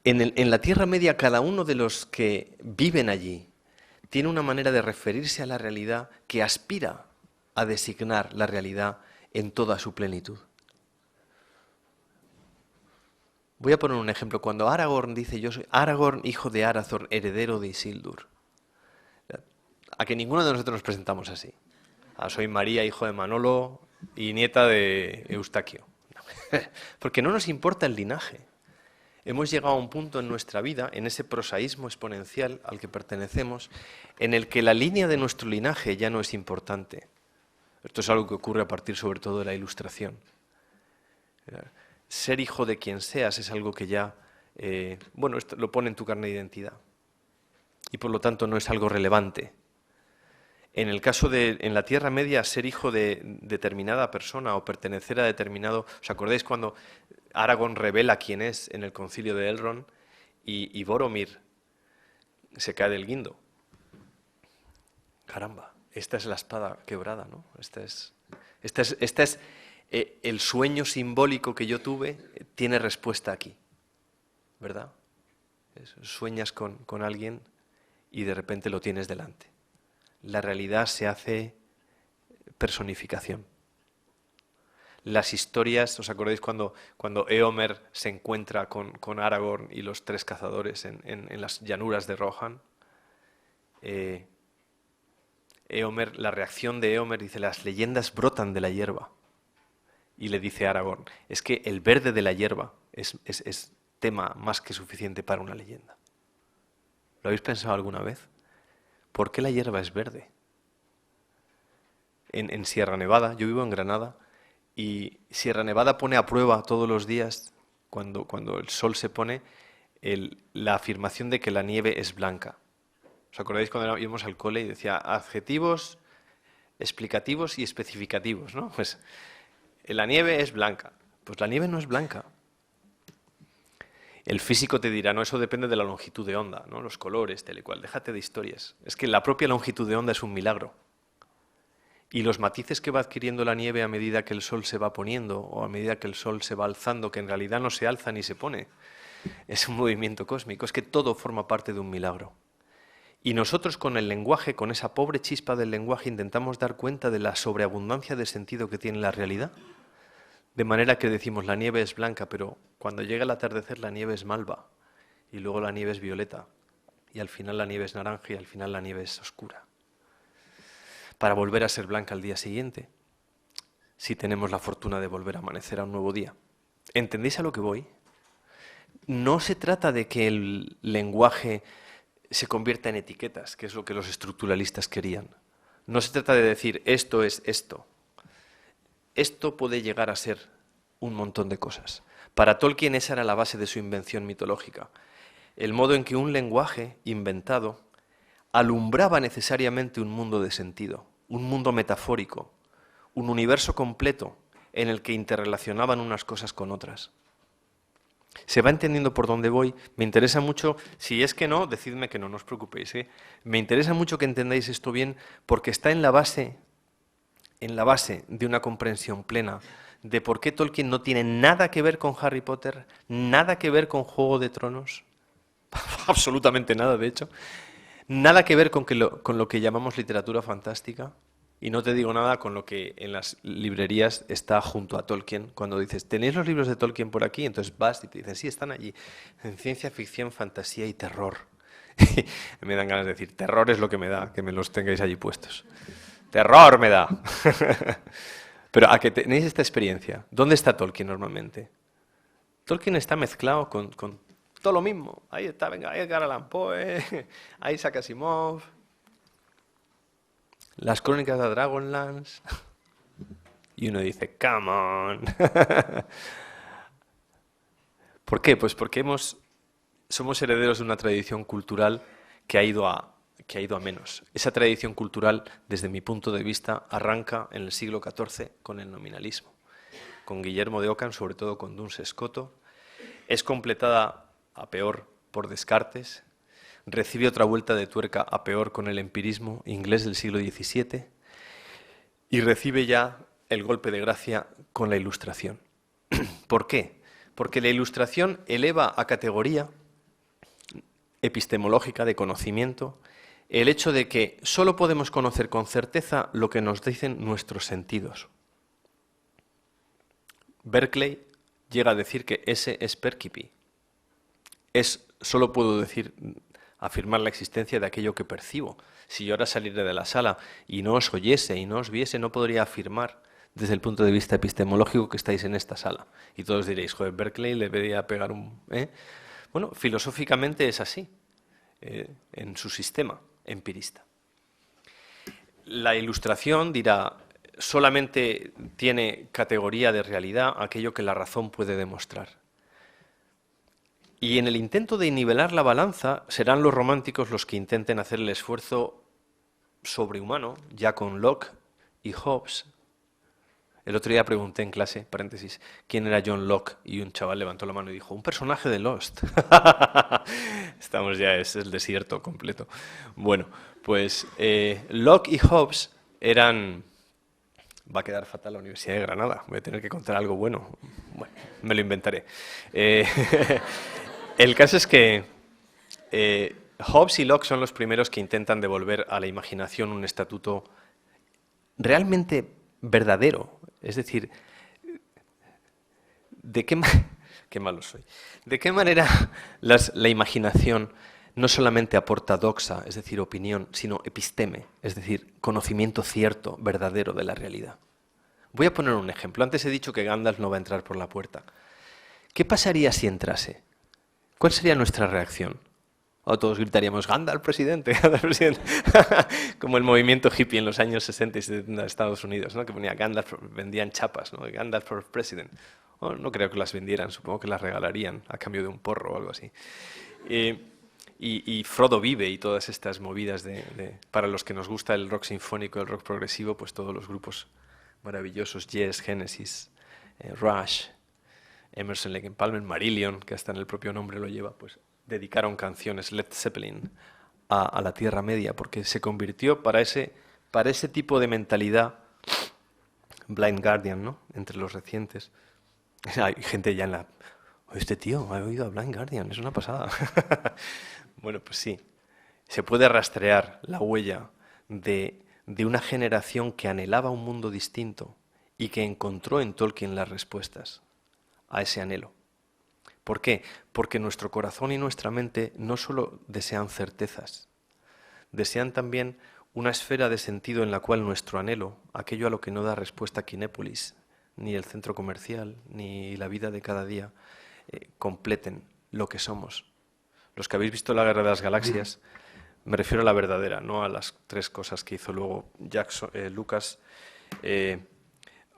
en la Tierra Media, cada uno de los que viven allí tiene una manera de referirse a la realidad que aspira a designar la realidad en toda su plenitud. Voy a poner un ejemplo. Cuando Aragorn dice, yo soy Aragorn, hijo de Arathorn, heredero de Isildur. A que ninguno de nosotros nos presentamos así. Soy María, hijo de Manolo, y nieta de Eustaquio. Porque no nos importa el linaje. Hemos llegado a un punto en nuestra vida, en ese prosaísmo exponencial al que pertenecemos, en el que la línea de nuestro linaje ya no es importante. Esto es algo que ocurre a partir sobre todo de la Ilustración. Ser hijo de quien seas es algo que ya, esto lo pone en tu carnet de identidad. Y por lo tanto no es algo relevante. En el caso en la Tierra Media, ser hijo de determinada persona o pertenecer a determinado... ¿Os acordáis cuando Aragorn revela quién es en el concilio de Elrond y Boromir se cae del guindo? Caramba, esta es la espada quebrada, ¿no? Esta es el sueño simbólico que yo tuve, tiene respuesta aquí, ¿verdad? Sueñas con alguien y de repente lo tienes delante. La realidad se hace personificación. Las historias, ¿os acordáis cuando Éomer se encuentra con Aragorn y los 3 cazadores en las llanuras de Rohan? La reacción de Éomer dice, las leyendas brotan de la hierba. Y le dice a Aragorn, es que el verde de la hierba es tema más que suficiente para una leyenda. ¿Lo habéis pensado alguna vez? ¿Por qué la hierba es verde? En Sierra Nevada, yo vivo en Granada, y Sierra Nevada pone a prueba todos los días, cuando el sol se pone, la afirmación de que la nieve es blanca. ¿Os acordáis cuando íbamos al cole y decía adjetivos explicativos y especificativos, ¿no? Pues la nieve es blanca. Pues la nieve no es blanca. El físico te dirá, no, eso depende de la longitud de onda, ¿no? Los colores, tal y cual. Déjate de historias. Es que la propia longitud de onda es un milagro. Y los matices que va adquiriendo la nieve a medida que el sol se va poniendo o a medida que el sol se va alzando, que en realidad no se alza ni se pone, es un movimiento cósmico. Es que todo forma parte de un milagro. Y nosotros con el lenguaje, con esa pobre chispa del lenguaje, intentamos dar cuenta de la sobreabundancia de sentido que tiene la realidad. De manera que decimos la nieve es blanca, pero cuando llega el atardecer la nieve es malva, y luego la nieve es violeta, y al final la nieve es naranja, y al final la nieve es oscura. Para volver a ser blanca al día siguiente, si tenemos la fortuna de volver a amanecer a un nuevo día. ¿Entendéis a lo que voy? No se trata de que el lenguaje se convierta en etiquetas, que es lo que los estructuralistas querían. No se trata de decir esto es esto. Esto puede llegar a ser un montón de cosas. Para Tolkien esa era la base de su invención mitológica. El modo en que un lenguaje inventado alumbraba necesariamente un mundo de sentido, un mundo metafórico, un universo completo en el que interrelacionaban unas cosas con otras. ¿Se va entendiendo por dónde voy? Me interesa mucho, si es que no, decidme que no, no os preocupéis, ¿eh? Me interesa mucho que entendáis esto bien porque está en la base de una comprensión plena de por qué Tolkien no tiene nada que ver con Harry Potter, nada que ver con Juego de Tronos, absolutamente nada, de hecho, nada que ver con lo que llamamos literatura fantástica, y no te digo nada con lo que en las librerías está junto a Tolkien. Cuando dices, ¿tenéis los libros de Tolkien por aquí? Entonces vas y te dicen, sí, están allí, en ciencia ficción, fantasía y terror. Me dan ganas de decir, terror es lo que me da, que me los tengáis allí puestos. ¡Terror me da! Pero a que tenéis esta experiencia, ¿dónde está Tolkien normalmente? Tolkien está mezclado con todo lo mismo. Ahí está, venga, ahí Edgar Allan Poe, ahí Isaac Asimov, las crónicas de Dragonlance. Y uno dice, come on. ¿Por qué? Pues porque somos herederos de una tradición cultural que ha ido a menos. Esa tradición cultural, desde mi punto de vista, arranca en el siglo XIV con el nominalismo, con Guillermo de Ockham, sobre todo con Duns Scoto. Es completada a peor por Descartes, recibe otra vuelta de tuerca a peor con el empirismo inglés del siglo XVII y recibe ya el golpe de gracia con la Ilustración. ¿Por qué? Porque la Ilustración eleva a categoría epistemológica de conocimiento el hecho de que solo podemos conocer con certeza lo que nos dicen nuestros sentidos. Berkeley llega a decir que ese es percipi. Solo puedo afirmar la existencia de aquello que percibo. Si yo ahora saliera de la sala y no os oyese y no os viese, no podría afirmar desde el punto de vista epistemológico que estáis en esta sala. Y todos diréis, joder, Berkeley le debería pegar un... Bueno, filosóficamente es así, en su sistema empirista. La ilustración dirá, solamente tiene categoría de realidad aquello que la razón puede demostrar. Y en el intento de nivelar la balanza, serán los románticos los que intenten hacer el esfuerzo sobrehumano, ya con Locke y Hobbes. El otro día pregunté en clase, paréntesis, quién era John Locke, y un chaval levantó la mano y dijo, un personaje de Lost. Estamos ya, es el desierto completo. Bueno, pues Locke y Hobbes eran... Va a quedar fatal la Universidad de Granada, voy a tener que contar algo bueno. Bueno, me lo inventaré. El caso es que Hobbes y Locke son los primeros que intentan devolver a la imaginación un estatuto realmente verdadero. Es decir, qué malo soy. ¿De qué manera la imaginación no solamente aporta doxa, es decir, opinión, sino episteme, es decir, conocimiento cierto, verdadero de la realidad? Voy a poner un ejemplo. Antes he dicho que Gandalf no va a entrar por la puerta. ¿Qué pasaría si entrase? ¿Cuál sería nuestra reacción? O todos gritaríamos, Gandalf presidente, Gandalf presidente. Como el movimiento hippie en los años 60 y 70 de Estados Unidos, ¿no? Que ponía Gandalf, vendían chapas, ¿no? Gandalf for president. Oh, no creo que las vendieran, supongo que las regalarían a cambio de un porro o algo así. Y Frodo vive y todas estas movidas para los que nos gusta el rock sinfónico, el rock progresivo, pues todos los grupos maravillosos, Yes, Genesis, Rush, Emerson, Lake and Palmer, Marillion, que hasta en el propio nombre lo lleva, pues dedicaron canciones, Led Zeppelin, a la Tierra Media, porque se convirtió para ese tipo de mentalidad, Blind Guardian, ¿no? Entre los recientes. Hay gente ya en la... Este tío ha oído a Blind Guardian, es una pasada. Bueno, pues sí, se puede rastrear la huella de una generación que anhelaba un mundo distinto y que encontró en Tolkien las respuestas a ese anhelo. ¿Por qué? Porque nuestro corazón y nuestra mente no solo desean certezas, desean también una esfera de sentido en la cual nuestro anhelo, aquello a lo que no da respuesta Kinépolis, ni el centro comercial, ni la vida de cada día, completen lo que somos. Los que habéis visto la Guerra de las Galaxias, me refiero a la verdadera, no a las tres cosas que hizo luego Lucas.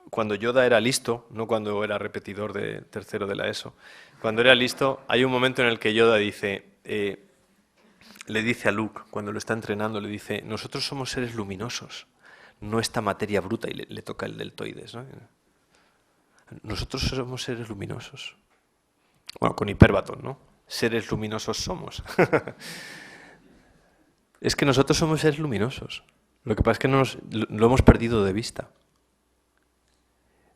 Cuando Yoda era listo, no cuando era repetidor de tercero de la ESO, cuando era listo, hay un momento en el que Yoda dice, le dice a Luke, cuando lo está entrenando, le dice, nosotros somos seres luminosos, no esta materia bruta, y le toca el deltoides, ¿no? Nosotros somos seres luminosos. Bueno, con hipérbaton, ¿no? Seres luminosos somos. Es que nosotros somos seres luminosos. Lo que pasa es que lo hemos perdido de vista.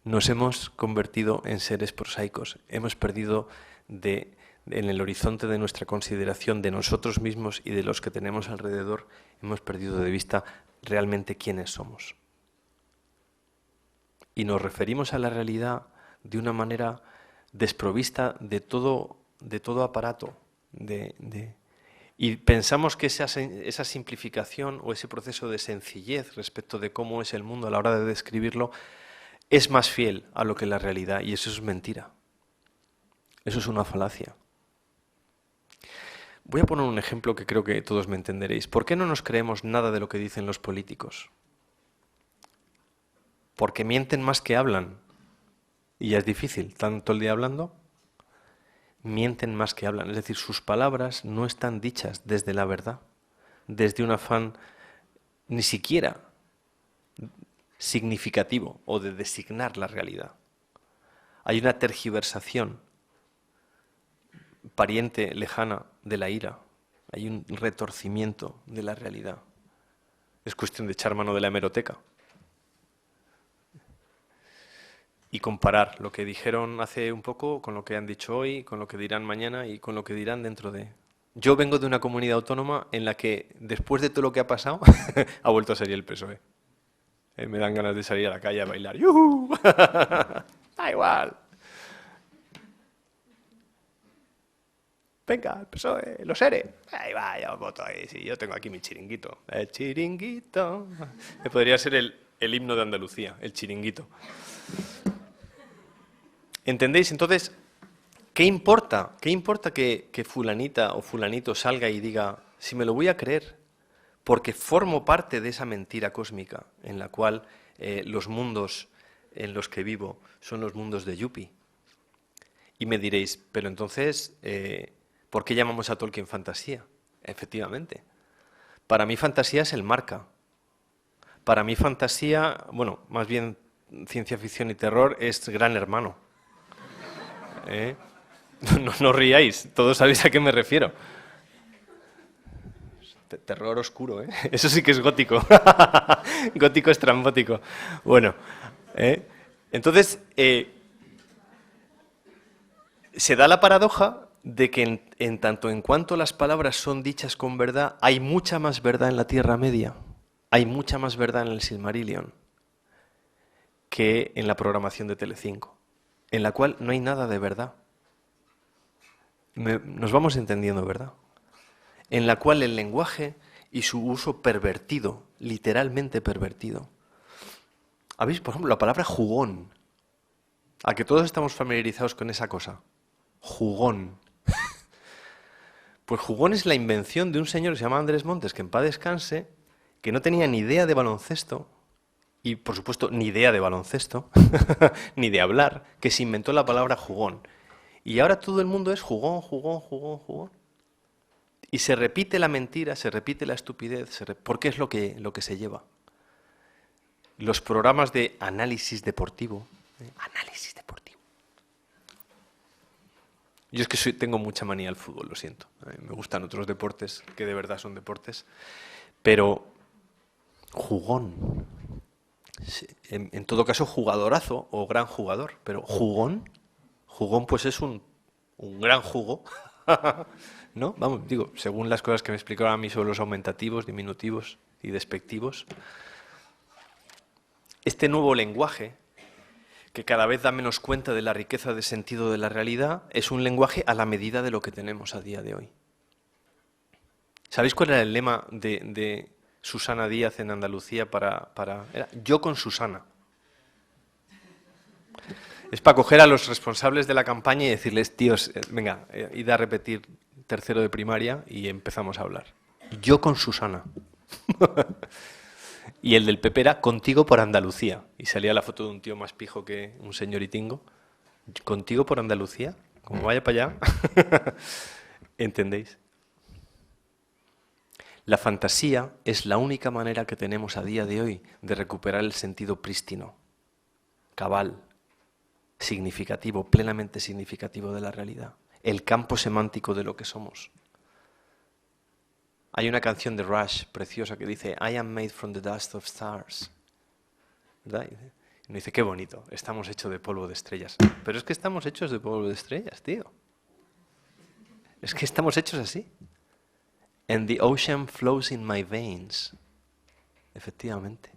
Nos hemos convertido en seres prosaicos. Hemos perdido en el horizonte de nuestra consideración de nosotros mismos y de los que tenemos alrededor, hemos perdido de vista realmente quiénes somos. Y nos referimos a la realidad de una manera desprovista de todo aparato, y pensamos que esa simplificación o ese proceso de sencillez respecto de cómo es el mundo a la hora de describirlo es más fiel a lo que la realidad, y eso es mentira. Eso es una falacia. Voy a poner un ejemplo que creo que todos me entenderéis. ¿Por qué no nos creemos nada de lo que dicen los políticos? Porque mienten más que hablan. Y ya es difícil, tanto el día hablando. Mienten más que hablan, es decir, sus palabras no están dichas desde la verdad, desde un afán ni siquiera significativo o de designar la realidad. Hay una tergiversación pariente lejana de la ira, hay un retorcimiento de la realidad. Es cuestión de echar mano de la hemeroteca y comparar lo que dijeron hace un poco con lo que han dicho hoy, con lo que dirán mañana y con lo que dirán dentro de... Yo vengo de una comunidad autónoma en la que, después de todo lo que ha pasado, ha vuelto a salir el PSOE. Me dan ganas de salir a la calle a bailar. ¡Yuhu! Da igual. Venga, el PSOE, los ERE. Ahí va, yo voto ahí. Sí, yo tengo aquí mi chiringuito. El chiringuito. Podría ser el himno de Andalucía, el chiringuito. ¿Entendéis? Entonces, ¿qué importa? ¿Qué importa que fulanita o fulanito salga y diga, si me lo voy a creer? Porque formo parte de esa mentira cósmica en la cual los mundos en los que vivo son los mundos de Yuppie. Y me diréis, pero entonces, ¿por qué llamamos a Tolkien fantasía? Efectivamente. Para mí fantasía es el marca. Para mí fantasía, bueno, más bien ciencia ficción y terror es Gran Hermano. No ríais, todos sabéis a qué me refiero. Terror oscuro, ¿eh? Eso sí que es gótico. Gótico estrambótico. Bueno, entonces, se da la paradoja de que en tanto en cuanto las palabras son dichas con verdad, hay mucha más verdad en la Tierra Media, hay mucha más verdad en el Silmarillion que en la programación de Telecinco, en la cual no hay nada de verdad. Nos vamos entendiendo, ¿verdad? En la cual el lenguaje y su uso pervertido, literalmente pervertido. ¿Habéis, por ejemplo, la palabra jugón? ¿A que todos estamos familiarizados con esa cosa? Jugón. Pues jugón es la invención de un señor que se llama Andrés Montes, que en paz descanse, que no tenía ni idea de baloncesto, y por supuesto ni idea de baloncesto, ni de hablar, que se inventó la palabra jugón. Y ahora todo el mundo es jugón, jugón, jugón, jugón. Y se repite la mentira, se repite la estupidez, porque es lo que se lleva. Los programas de análisis deportivo. Análisis deportivo. Yo es que tengo mucha manía al fútbol, lo siento. Me gustan otros deportes que de verdad son deportes. Pero jugón. En todo caso, jugadorazo o gran jugador. Pero jugón. Jugón pues es un gran jugo. ¿No? Vamos, digo, según las cosas que me explicaron a mí sobre los aumentativos, diminutivos y despectivos. Este nuevo lenguaje, que cada vez da menos cuenta de la riqueza de sentido de la realidad, es un lenguaje a la medida de lo que tenemos a día de hoy. ¿Sabéis cuál era el lema de Susana Díaz en Andalucía era yo con Susana? Es para coger a los responsables de la campaña y decirles, tíos, venga, id a repetir tercero de primaria y empezamos a hablar. Yo con Susana. Y el del PP era contigo por Andalucía. Y salía la foto de un tío más pijo que un señoritingo. Contigo por Andalucía. Como vaya para allá. ¿Entendéis? La fantasía es la única manera que tenemos a día de hoy de recuperar el sentido prístino, cabal, significativo, plenamente significativo de la realidad. El campo semántico de lo que somos. Hay una canción de Rush preciosa que dice I am made from the dust of stars. ¿Verdad? Y uno dice, qué bonito, estamos hechos de polvo de estrellas. Pero es que estamos hechos de polvo de estrellas, tío. Es que estamos hechos así. And the ocean flows in my veins. Efectivamente.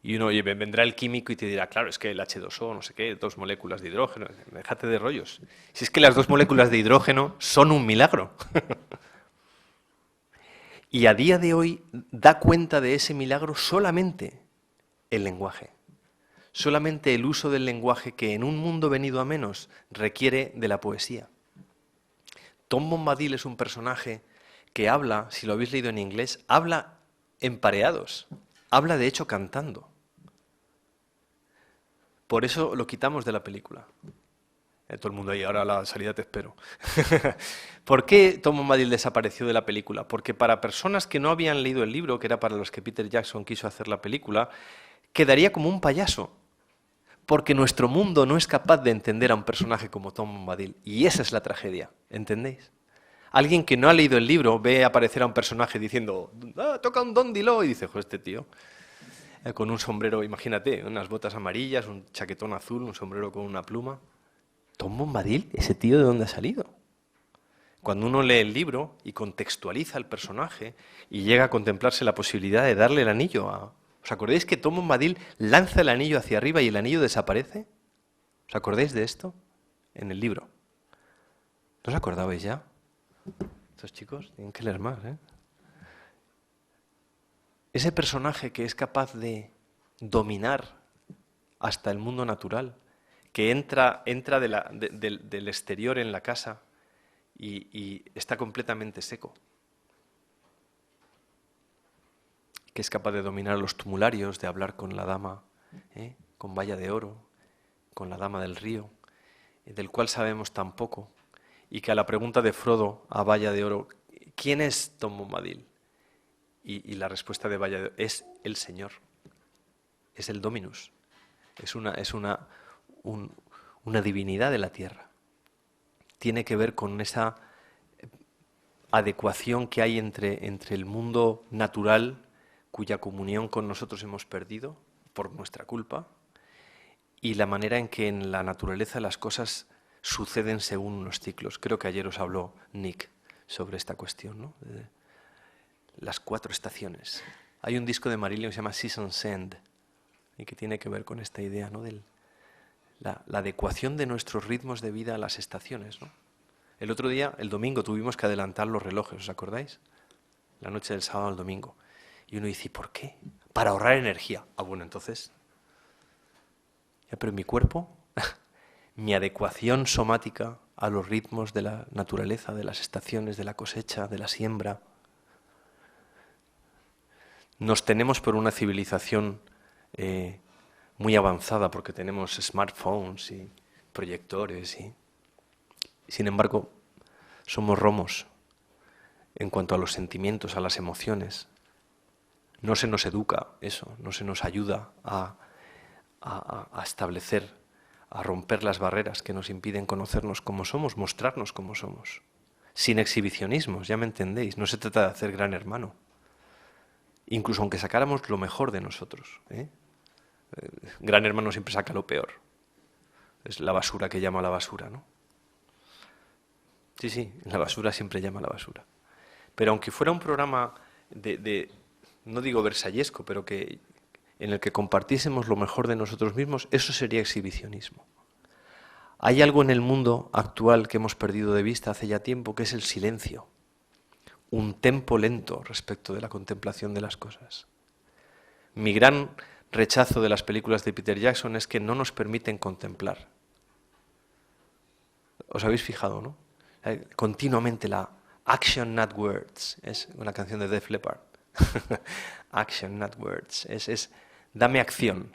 Y uno vendrá el químico y te dirá, claro, es que el H2O, no sé qué, 2 moléculas de hidrógeno, déjate de rollos. Si es que las 2 moléculas de hidrógeno son un milagro. Y a día de hoy da cuenta de ese milagro solamente el lenguaje. Solamente el uso del lenguaje que en un mundo venido a menos requiere de la poesía. Tom Bombadil es un personaje que habla, si lo habéis leído en inglés, habla en pareados. Habla de hecho cantando. Por eso lo quitamos de la película. Todo el mundo ahí, ahora a la salida te espero. ¿Por qué Tom Bombadil desapareció de la película? Porque para personas que no habían leído el libro, que era para los que Peter Jackson quiso hacer la película, quedaría como un payaso. Porque nuestro mundo no es capaz de entender a un personaje como Tom Bombadil. Y esa es la tragedia, ¿entendéis? Alguien que no ha leído el libro ve aparecer a un personaje diciendo toca un Don Dilo, y dice, joder, este tío, con un sombrero, imagínate, unas botas amarillas, un chaquetón azul, un sombrero con una pluma. ¿Tom Bombadil? ¿Ese tío de dónde ha salido? Cuando uno lee el libro y contextualiza al personaje y llega a contemplarse la posibilidad de darle el anillo a... ¿Os acordáis que Tom Bombadil lanza el anillo hacia arriba y el anillo desaparece? ¿Os acordáis de esto? En el libro. ¿No os acordabais ya? Estos chicos tienen que leer más, ¿eh? Ese personaje que es capaz de dominar hasta el mundo natural, que entra del exterior en la casa y está completamente seco, que es capaz de dominar los tumularios, de hablar con la dama, con Valla de Oro, con la dama del río, del cual sabemos tan poco, y que a la pregunta de Frodo a Valla de Oro, ¿quién es Tom Bombadil? Y la respuesta de Valla de Oro es el Señor, es el Dominus, es una divinidad de la tierra. Tiene que ver con esa adecuación que hay entre el mundo natural, cuya comunión con nosotros hemos perdido por nuestra culpa, y la manera en que en la naturaleza las cosas suceden según unos ciclos. Creo que ayer os habló Nick sobre esta cuestión, ¿no? De las 4 estaciones. Hay un disco de Marillion que se llama Season's End y que tiene que ver con esta idea, ¿no? De la adecuación de nuestros ritmos de vida a las estaciones, ¿no? El otro día, el domingo, tuvimos que adelantar los relojes, ¿os acordáis? La noche del sábado al domingo. Y uno dice, ¿por qué? Para ahorrar energía. Ah, bueno, entonces... Ya, pero mi cuerpo, mi adecuación somática a los ritmos de la naturaleza, de las estaciones, de la cosecha, de la siembra. Nos tenemos por una civilización muy avanzada porque tenemos smartphones y proyectores y... Sin embargo, somos romos en cuanto a los sentimientos, a las emociones. No se nos educa eso, no se nos ayuda a establecer, a romper las barreras que nos impiden conocernos como somos, mostrarnos como somos. Sin exhibicionismos, ya me entendéis, no se trata de hacer gran hermano. Incluso aunque sacáramos lo mejor de nosotros, Gran Hermano siempre saca lo peor. Es la basura que llama a la basura, ¿no? Sí, la basura siempre llama a la basura. Pero aunque fuera un programa no digo versallesco, pero en el que compartiésemos lo mejor de nosotros mismos, eso sería exhibicionismo. Hay algo en el mundo actual que hemos perdido de vista hace ya tiempo, que es el silencio. Un tempo lento respecto de la contemplación de las cosas. Mi gran rechazo de las películas de Peter Jackson es que no nos permiten contemplar. ¿Os habéis fijado, no? Continuamente la action, not words. Es una canción de Def Leppard. Action, not words. Es dame acción.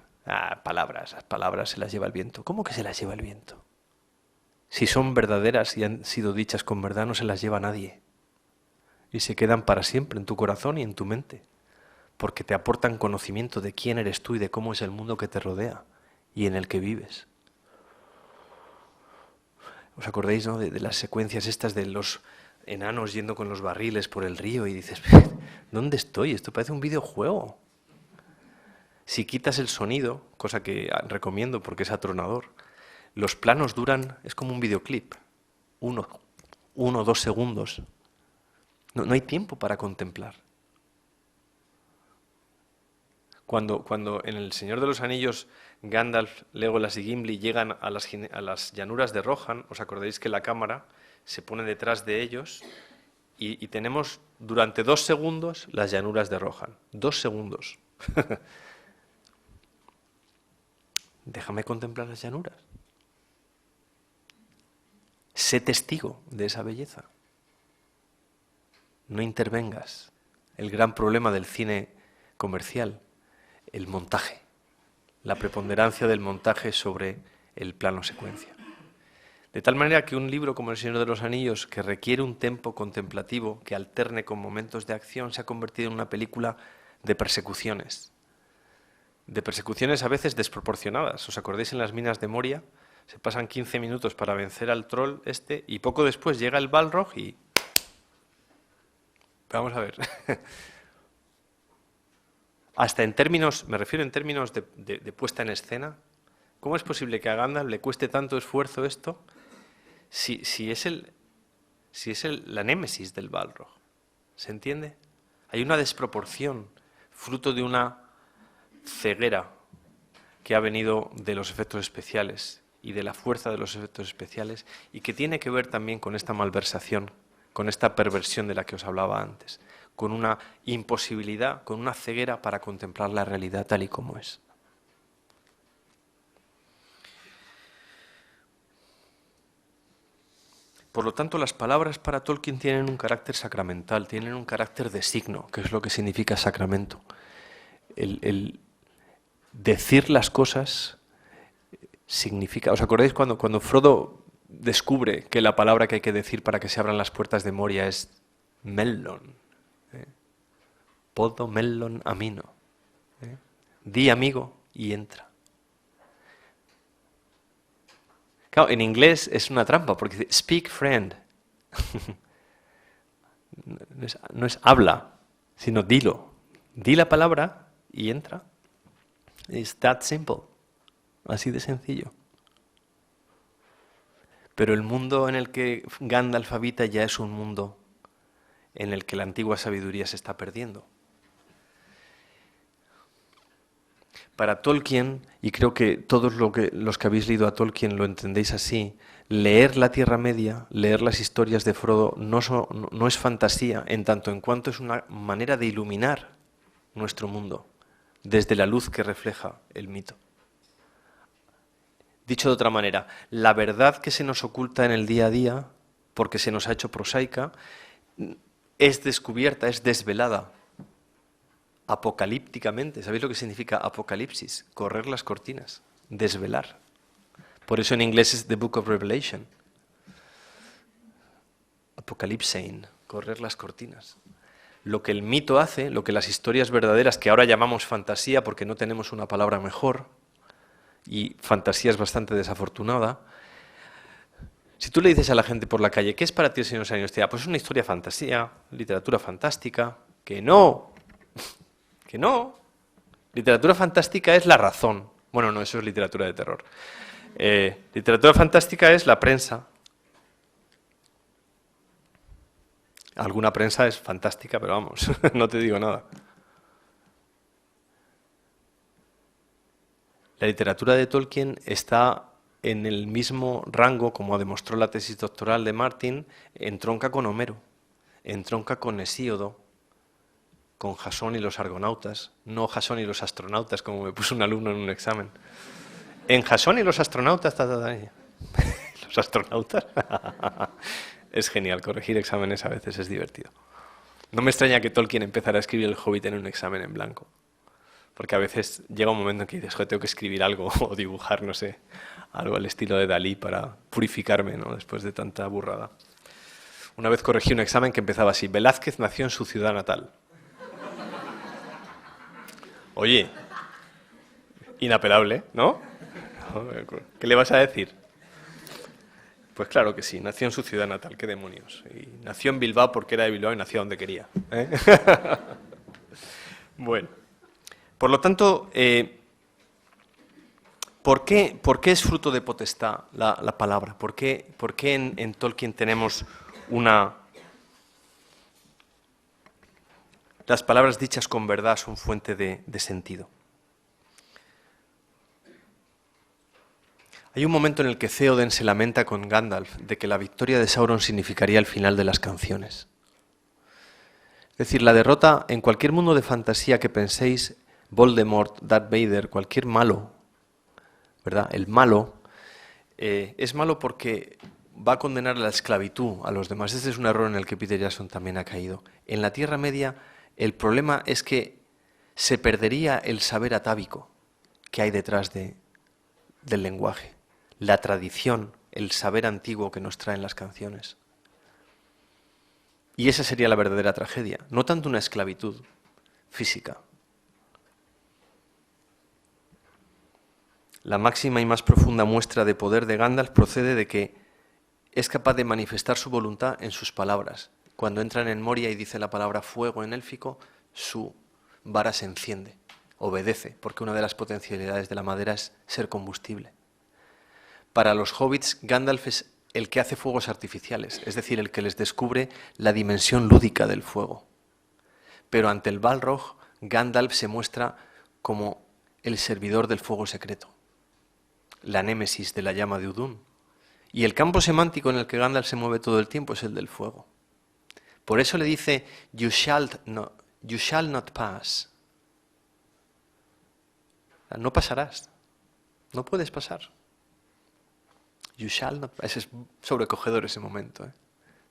Palabras, las palabras se las lleva el viento. ¿Cómo que se las lleva el viento? Si son verdaderas y han sido dichas con verdad, no se las lleva nadie. Y se quedan para siempre en tu corazón y en tu mente. Porque te aportan conocimiento de quién eres tú y de cómo es el mundo que te rodea y en el que vives. ¿Os acordáis, no, de las secuencias estas de los enanos yendo con los barriles por el río y dices, ¿dónde estoy? Esto parece un videojuego. Si quitas el sonido, cosa que recomiendo porque es atronador, los planos duran, es como un videoclip, 1 o 2 segundos. No hay tiempo para contemplar. Cuando en El Señor de los Anillos Gandalf, Legolas y Gimli llegan a las llanuras de Rohan, os acordáis que la cámara se pone detrás de ellos y tenemos durante 2 segundos las llanuras de Rohan. 2 segundos. Déjame contemplar las llanuras. Sé testigo de esa belleza. No intervengas. El gran problema del cine comercial, el montaje, la preponderancia del montaje sobre el plano secuencia. De tal manera que un libro como El Señor de los Anillos, que requiere un tempo contemplativo que alterne con momentos de acción, se ha convertido en una película de persecuciones a veces desproporcionadas. ¿Os acordáis en las minas de Moria? Se pasan 15 minutos para vencer al troll y poco después llega el Balrog y... Vamos a ver. Hasta en términos, me refiero en términos de puesta en escena. ¿Cómo es posible que a Gandalf le cueste tanto esfuerzo esto si es la némesis del Balrog? ¿Se entiende? Hay una desproporción, fruto de una ceguera que ha venido de los efectos especiales y de la fuerza de los efectos especiales y que tiene que ver también con esta malversación, con esta perversión de la que os hablaba antes, con una imposibilidad, con una ceguera para contemplar la realidad tal y como es. Por lo tanto, las palabras para Tolkien tienen un carácter sacramental, tienen un carácter de signo, que es lo que significa sacramento. El decir las cosas significa... ¿Os acordáis cuando Frodo descubre que la palabra que hay que decir para que se abran las puertas de Moria es Mellon? Podo Mellon amino. Di amigo y entra. Claro, en inglés es una trampa porque dice speak friend. No es habla, sino dilo. Di la palabra y entra. It's that simple. Así de sencillo. Pero el mundo en el que Gandalf habita ya es un mundo en el que la antigua sabiduría se está perdiendo. Para Tolkien, y creo que todos los que habéis leído a Tolkien lo entendéis así, leer la Tierra Media, leer las historias de Frodo no es fantasía, en tanto en cuanto es una manera de iluminar nuestro mundo desde la luz que refleja el mito. Dicho de otra manera, la verdad que se nos oculta en el día a día, porque se nos ha hecho prosaica, es descubierta, es desvelada apocalípticamente. ¿Sabéis lo que significa apocalipsis? Correr las cortinas, desvelar. Por eso en inglés es The Book of Revelation. Apocalipsein, correr las cortinas. Lo que el mito hace, lo que las historias verdaderas, que ahora llamamos fantasía porque no tenemos una palabra mejor, y fantasía es bastante desafortunada. Si tú le dices a la gente por la calle, ¿qué es para ti el Señor de los Anillos? Te dirá, pues es una historia fantasía, literatura fantástica. Que no. Que no. Literatura fantástica es la razón. Bueno, no, eso es literatura de terror. Literatura fantástica es la prensa. Alguna prensa es fantástica, pero vamos, no te digo nada. La literatura de Tolkien está en el mismo rango, como demostró la tesis doctoral de Martin, entronca con Homero, entronca con Hesíodo, con Jasón y los argonautas, no Jasón y los astronautas, como me puso un alumno en un examen. En Jasón y los astronautas, los astronautas. Es genial, corregir exámenes a veces es divertido. No me extraña que Tolkien empezara a escribir El Hobbit en un examen en blanco. Porque a veces llega un momento en que dices, joder, tengo que escribir algo o dibujar, no sé, algo al estilo de Dalí para purificarme, ¿no? Después de tanta burrada. Una vez corregí un examen que empezaba así, Velázquez nació en su ciudad natal. Oye, inapelable, ¿no? ¿Qué le vas a decir? Pues claro que sí, nació en su ciudad natal, qué demonios. Y nació en Bilbao porque era de Bilbao y nació donde quería. Bueno. Por lo tanto, ¿por qué es fruto de potestad la palabra? ¿Por qué en Tolkien tenemos una... Las palabras dichas con verdad son fuente de sentido? Hay un momento en el que Theoden se lamenta con Gandalf de que la victoria de Sauron significaría el final de las canciones. Es decir, la derrota en cualquier mundo de fantasía que penséis, Voldemort, Darth Vader, cualquier malo, ¿verdad? El malo es malo porque va a condenar a la esclavitud a los demás. Este es un error en el que Peter Jackson también ha caído. En la Tierra Media el problema es que se perdería el saber atávico que hay detrás del lenguaje, la tradición, el saber antiguo que nos traen las canciones. Y esa sería la verdadera tragedia, no tanto una esclavitud física. La máxima y más profunda muestra de poder de Gandalf procede de que es capaz de manifestar su voluntad en sus palabras. Cuando entran en Moria y dice la palabra fuego en élfico, su vara se enciende, obedece, porque una de las potencialidades de la madera es ser combustible. Para los hobbits, Gandalf es el que hace fuegos artificiales, es decir, el que les descubre la dimensión lúdica del fuego. Pero ante el Balrog, Gandalf se muestra como el servidor del fuego secreto, la némesis de la llama de Udun. Y el campo semántico en el que Gandalf se mueve todo el tiempo es el del fuego. Por eso le dice, you shall not pass. No pasarás, no puedes pasar. You shall not pass. Es sobrecogedor ese momento, ¿eh?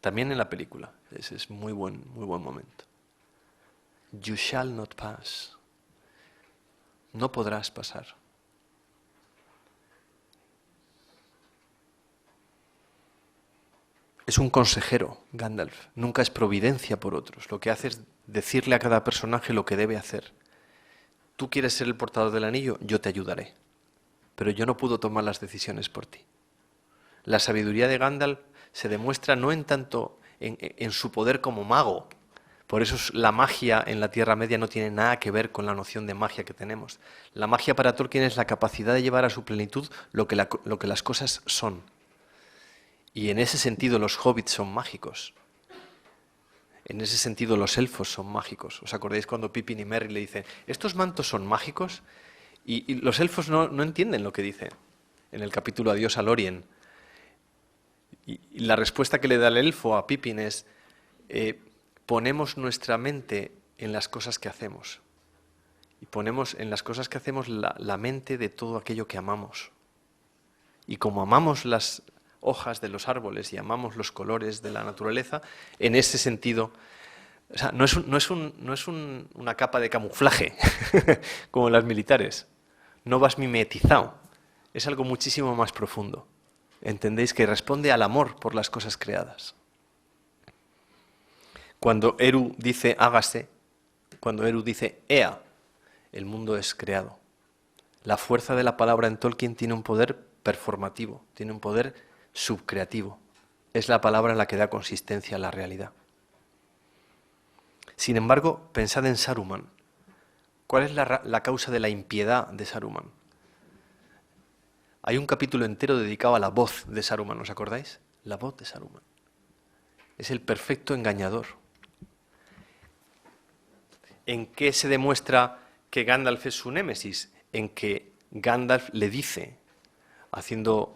También en la película. Ese es muy buen momento. You shall not pass. No podrás pasar. Es un consejero, Gandalf. Nunca es providencia por otros. Lo que hace es decirle a cada personaje lo que debe hacer. Tú quieres ser el portador del anillo, yo te ayudaré. Pero yo no puedo tomar las decisiones por ti. La sabiduría de Gandalf se demuestra no en tanto en su poder como mago. Por eso la magia en la Tierra Media no tiene nada que ver con la noción de magia que tenemos. La magia para Tolkien es la capacidad de llevar a su plenitud lo que las cosas son. Y en ese sentido los hobbits son mágicos. En ese sentido los elfos son mágicos. ¿Os acordáis cuando Pippin y Merry le dicen, estos mantos son mágicos? Y los elfos no entienden lo que dice en el capítulo Adiós a Lórien. Y la respuesta que le da el elfo a Pippin es, ponemos nuestra mente en las cosas que hacemos. Y ponemos en las cosas que hacemos la mente de todo aquello que amamos. Y como amamos las hojas de los árboles y amamos los colores de la naturaleza, en ese sentido, o sea, no es una capa de camuflaje como las militares. No vas mimetizado. Es algo muchísimo más profundo. ¿Entendéis? Que responde al amor por las cosas creadas. Cuando Eru dice hágase, cuando Eru dice ea, el mundo es creado. La fuerza de la palabra en Tolkien tiene un poder performativo, tiene un poder subcreativo. Es la palabra la que da consistencia a la realidad. Sin embargo, pensad en Saruman. ¿Cuál es la causa de la impiedad de Saruman? Hay un capítulo entero dedicado a la voz de Saruman, ¿os acordáis? La voz de Saruman. Es el perfecto engañador. ¿En qué se demuestra que Gandalf es su némesis? En que Gandalf le dice, haciendo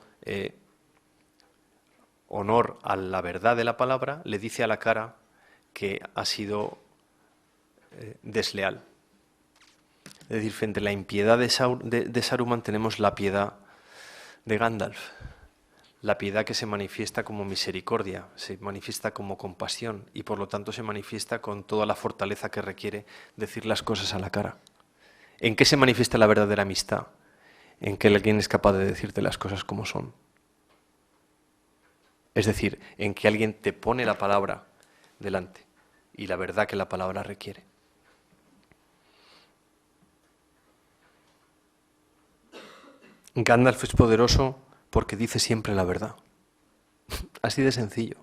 honor a la verdad de la palabra, le dice a la cara que ha sido desleal. Es decir, frente a la impiedad de Saruman tenemos la piedad de Gandalf. La piedad que se manifiesta como misericordia, se manifiesta como compasión y por lo tanto se manifiesta con toda la fortaleza que requiere decir las cosas a la cara. ¿En qué se manifiesta la verdadera amistad? En que alguien es capaz de decirte las cosas como son. Es decir, en que alguien te pone la palabra delante y la verdad que la palabra requiere. Gandalf es poderoso porque dice siempre la verdad. Así de sencillo.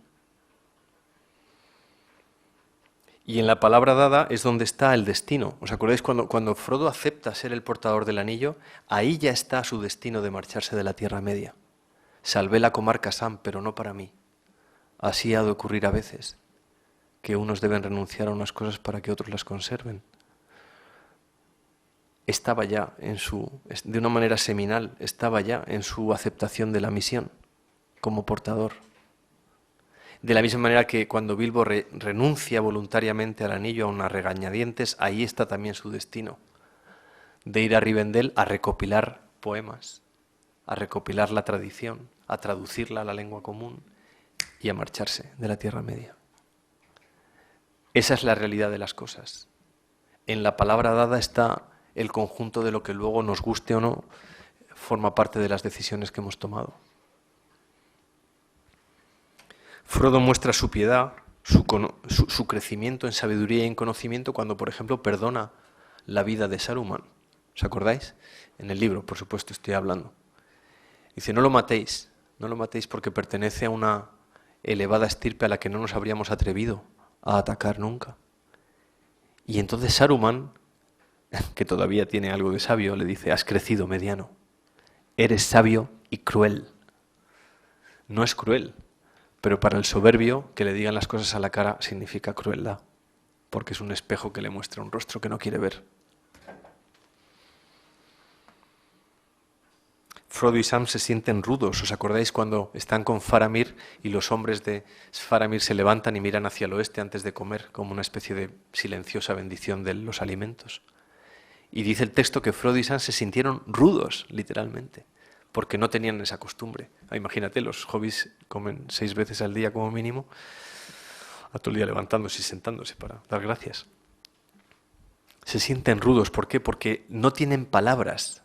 Y en la palabra dada es donde está el destino. ¿Os acordáis cuando Frodo acepta ser el portador del anillo? Ahí ya está su destino de marcharse de la Tierra Media. Salvé la comarca Sam, pero no para mí. Así ha de ocurrir a veces, que unos deben renunciar a unas cosas para que otros las conserven. Estaba ya de una manera seminal, estaba ya en su aceptación de la misión como portador. De la misma manera que cuando Bilbo renuncia voluntariamente al anillo a unas regañadientes, ahí está también su destino, de ir a Rivendell a recopilar poemas, a recopilar la tradición, a traducirla a la lengua común y a marcharse de la Tierra Media. Esa es la realidad de las cosas. En la palabra dada está el conjunto de lo que luego, nos guste o no, forma parte de las decisiones que hemos tomado. Frodo muestra su piedad, su crecimiento en sabiduría y en conocimiento cuando, por ejemplo, perdona la vida de Saruman. ¿Os acordáis? En el libro, por supuesto, estoy hablando. Dice, no lo matéis porque pertenece a una elevada estirpe a la que no nos habríamos atrevido a atacar nunca. Y entonces Saruman, que todavía tiene algo de sabio, le dice, has crecido, mediano. Eres sabio y cruel. No es cruel, pero para el soberbio, que le digan las cosas a la cara significa crueldad, porque es un espejo que le muestra un rostro que no quiere ver. Frodo y Sam se sienten rudos. ¿Os acordáis cuando están con Faramir y los hombres de Faramir se levantan y miran hacia el oeste antes de comer, como una especie de silenciosa bendición de los alimentos? Y dice el texto que Frodo y Sam se sintieron rudos, literalmente, porque no tenían esa costumbre. Imagínate, los hobbits comen 6 veces al día como mínimo, a todo el día levantándose y sentándose para dar gracias. Se sienten rudos. ¿Por qué? Porque no tienen palabras.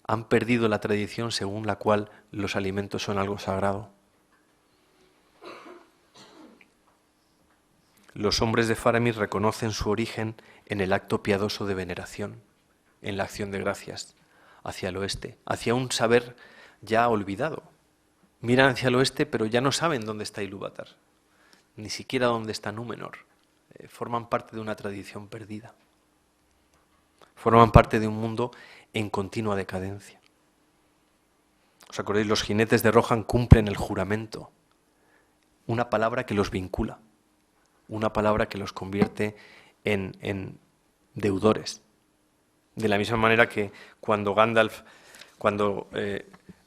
Han perdido la tradición según la cual los alimentos son algo sagrado. Los hombres de Faramir reconocen su origen en el acto piadoso de veneración, en la acción de gracias, hacia el oeste, hacia un saber ya olvidado. Miran hacia el oeste, pero ya no saben dónde está Ilúvatar, ni siquiera dónde está Númenor. Forman parte de una tradición perdida. Forman parte de un mundo en continua decadencia. ¿Os acordáis? Los jinetes de Rohan cumplen el juramento, una palabra que los vincula, una palabra que los convierte en deudores. De la misma manera que cuando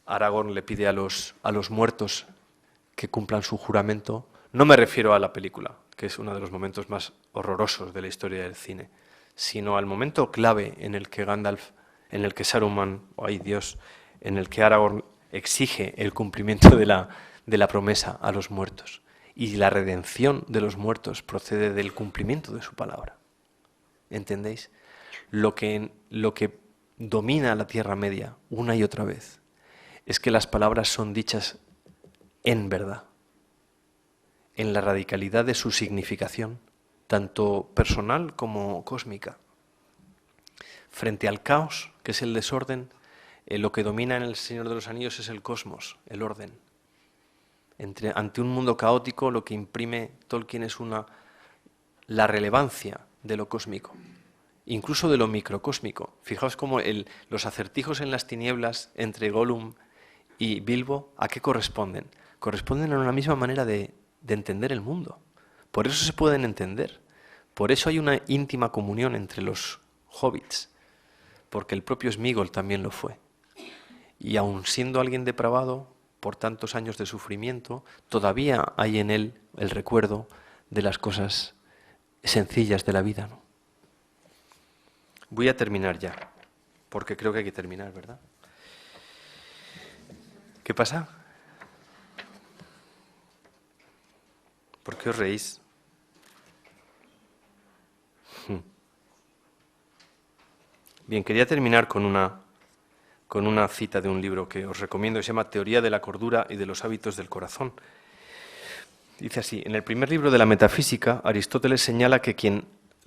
Aragorn le pide a los muertos que cumplan su juramento, no me refiero a la película, que es uno de los momentos más horrorosos de la historia del cine, sino al momento clave en el que Saruman, en el que Aragorn exige el cumplimiento de la promesa a los muertos. Y la redención de los muertos procede del cumplimiento de su palabra. ¿Entendéis? Lo que domina la Tierra Media una y otra vez es que las palabras son dichas en verdad, en la radicalidad de su significación, tanto personal como cósmica. Frente al caos, que es el desorden, lo que domina en El Señor de los Anillos es el cosmos, el orden. Ante un mundo caótico, lo que imprime Tolkien es la relevancia de lo cósmico, incluso de lo microcósmico. Fijaos cómo los acertijos en las tinieblas entre Gollum y Bilbo, ¿a qué corresponden? Corresponden a una misma manera de entender el mundo. Por eso se pueden entender. Por eso hay una íntima comunión entre los hobbits, porque el propio Sméagol también lo fue. Y aun siendo alguien depravado por tantos años de sufrimiento, todavía hay en él el recuerdo de las cosas sencillas de la vida, ¿no? Voy a terminar ya, porque creo que hay que terminar, ¿verdad? ¿Qué pasa? ¿Por qué os reís? Bien, quería terminar con una cita de un libro que os recomiendo, que se llama Teoría de la cordura y de los hábitos del corazón. Dice así: en el primer libro de la metafísica, Aristóteles señala que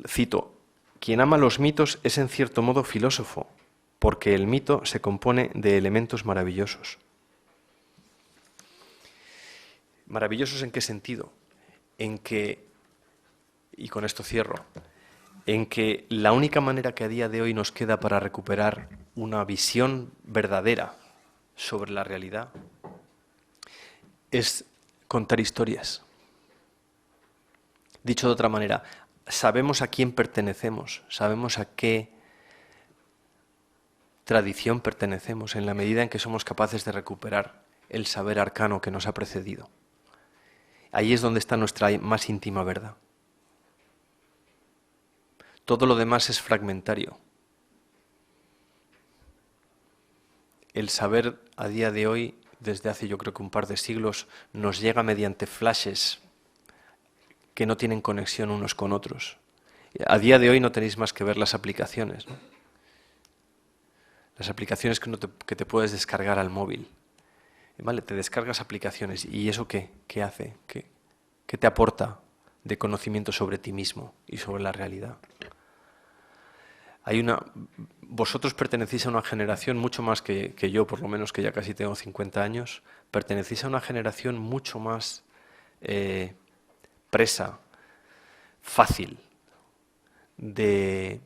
cito, quien ama los mitos es en cierto modo filósofo, porque el mito se compone de elementos maravillosos. ¿Maravillosos en qué sentido? En que, y con esto cierro, en que la única manera que a día de hoy nos queda para recuperar una visión verdadera sobre la realidad es contar historias. Dicho de otra manera, sabemos a quién pertenecemos, sabemos a qué tradición pertenecemos en la medida en que somos capaces de recuperar el saber arcano que nos ha precedido. Ahí es donde está nuestra más íntima verdad. Todo lo demás es fragmentario. El saber a día de hoy, desde hace yo creo que un par de siglos, nos llega mediante flashes que no tienen conexión unos con otros. A día de hoy no tenéis más que ver las aplicaciones, ¿no? Las aplicaciones que te puedes descargar al móvil. ¿Vale? Te descargas aplicaciones y ¿eso qué hace? ¿Qué te aporta de conocimiento sobre ti mismo y sobre la realidad? Vosotros pertenecéis a una generación, mucho más que yo, por lo menos que ya casi tengo 50 años, pertenecéis a una generación mucho más presa, fácil, de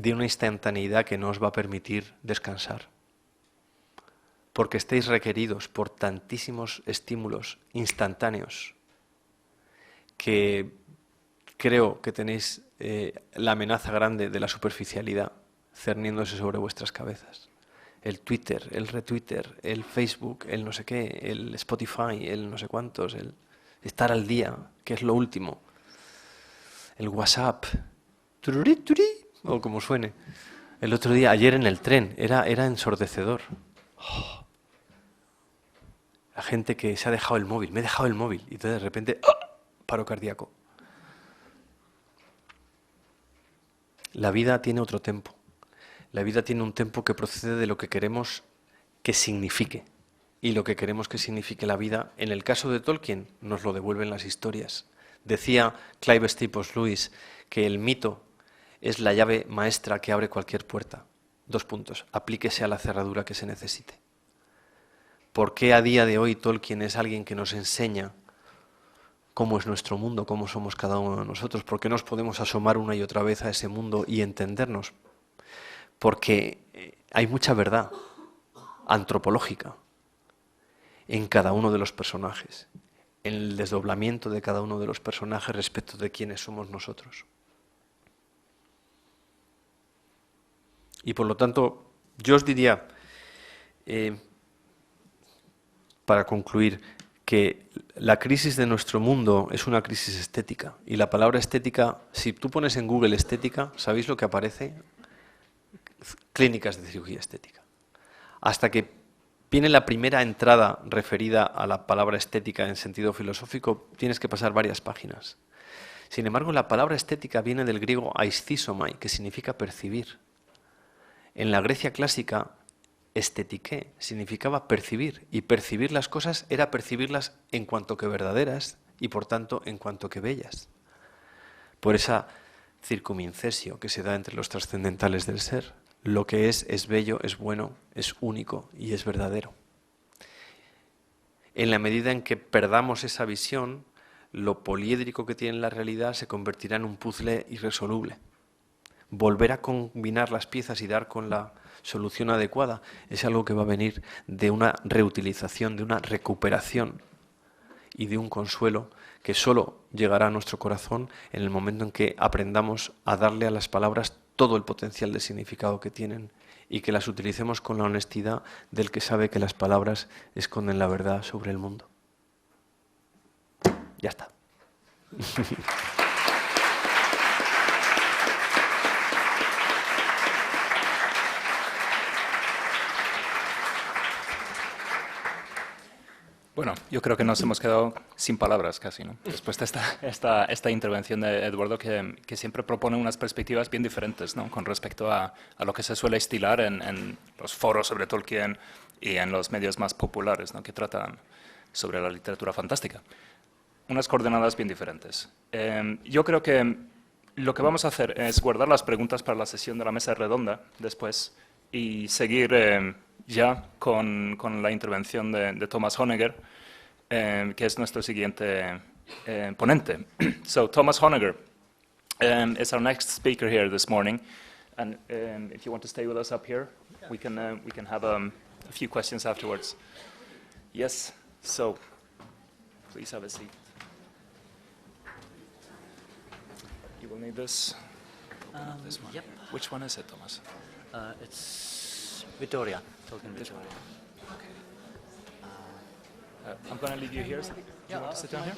una instantaneidad que no os va a permitir descansar. Porque estáis requeridos por tantísimos estímulos instantáneos que creo que tenéis la amenaza grande de la superficialidad cerniéndose sobre vuestras cabezas. El Twitter, el retweeter, el Facebook, el no sé qué, el Spotify, el no sé cuántos, el estar al día, que es lo último. El WhatsApp, o como suene. El otro día, ayer en el tren, era ensordecedor. La gente que se ha dejado el móvil, me he dejado el móvil, y entonces de repente, ¡ah!, paro cardíaco. La vida tiene otro tempo. La vida tiene un tempo que procede de lo que queremos que signifique. Y lo que queremos que signifique la vida, en el caso de Tolkien, nos lo devuelven las historias. Decía Clive Staples Lewis que el mito es la llave maestra que abre cualquier puerta. 2 puntos. Aplíquese a la cerradura que se necesite. ¿Por qué a día de hoy Tolkien es alguien que nos enseña cómo es nuestro mundo, cómo somos cada uno de nosotros? ¿Por qué nos podemos asomar una y otra vez a ese mundo y entendernos? Porque hay mucha verdad antropológica en cada uno de los personajes, en el desdoblamiento de cada uno de los personajes respecto de quiénes somos nosotros. Y por lo tanto, yo os diría, para concluir, que la crisis de nuestro mundo es una crisis estética. Y la palabra estética, si tú pones en Google estética, ¿sabéis lo que aparece? Clínicas de cirugía estética. Hasta que viene la primera entrada referida a la palabra estética en sentido filosófico, tienes que pasar varias páginas. Sin embargo, la palabra estética viene del griego aisthysomai, que significa percibir. En la Grecia clásica, estetike significaba percibir, y percibir las cosas era percibirlas en cuanto que verdaderas y por tanto en cuanto que bellas. Por esa circumincesio que se da entre los trascendentales del ser. Lo que es bello, es bueno, es único y es verdadero. En la medida en que perdamos esa visión, lo poliédrico que tiene la realidad se convertirá en un puzzle irresoluble. Volver a combinar las piezas y dar con la solución adecuada es algo que va a venir de una reutilización, de una recuperación y de un consuelo que solo llegará a nuestro corazón en el momento en que aprendamos a darle a las palabras todo el potencial de significado que tienen y que las utilicemos con la honestidad del que sabe que las palabras esconden la verdad sobre el mundo. Ya está. Bueno, yo creo que nos hemos quedado sin palabras casi, ¿no? Después de esta intervención de Eduardo, que siempre propone unas perspectivas bien diferentes, ¿no? Con respecto a lo que se suele estilar en los foros sobre Tolkien y en los medios más populares, ¿no? Que tratan sobre la literatura fantástica. Unas coordenadas bien diferentes. Yo creo que lo que vamos a hacer es guardar las preguntas para la sesión de la mesa redonda después y seguir ya con la intervención de Thomas Honegger, que es nuestro siguiente ponente. So Thomas Honegger is our next speaker here this morning, and if you want to stay with us up here, we can have a few questions afterwards. Yes, so please have a seat. You will need this. This one. Yep. Which one is it, Thomas? It's Victoria, Tolkien Victoria. I'm going to leave you here. Do you want to sit down here?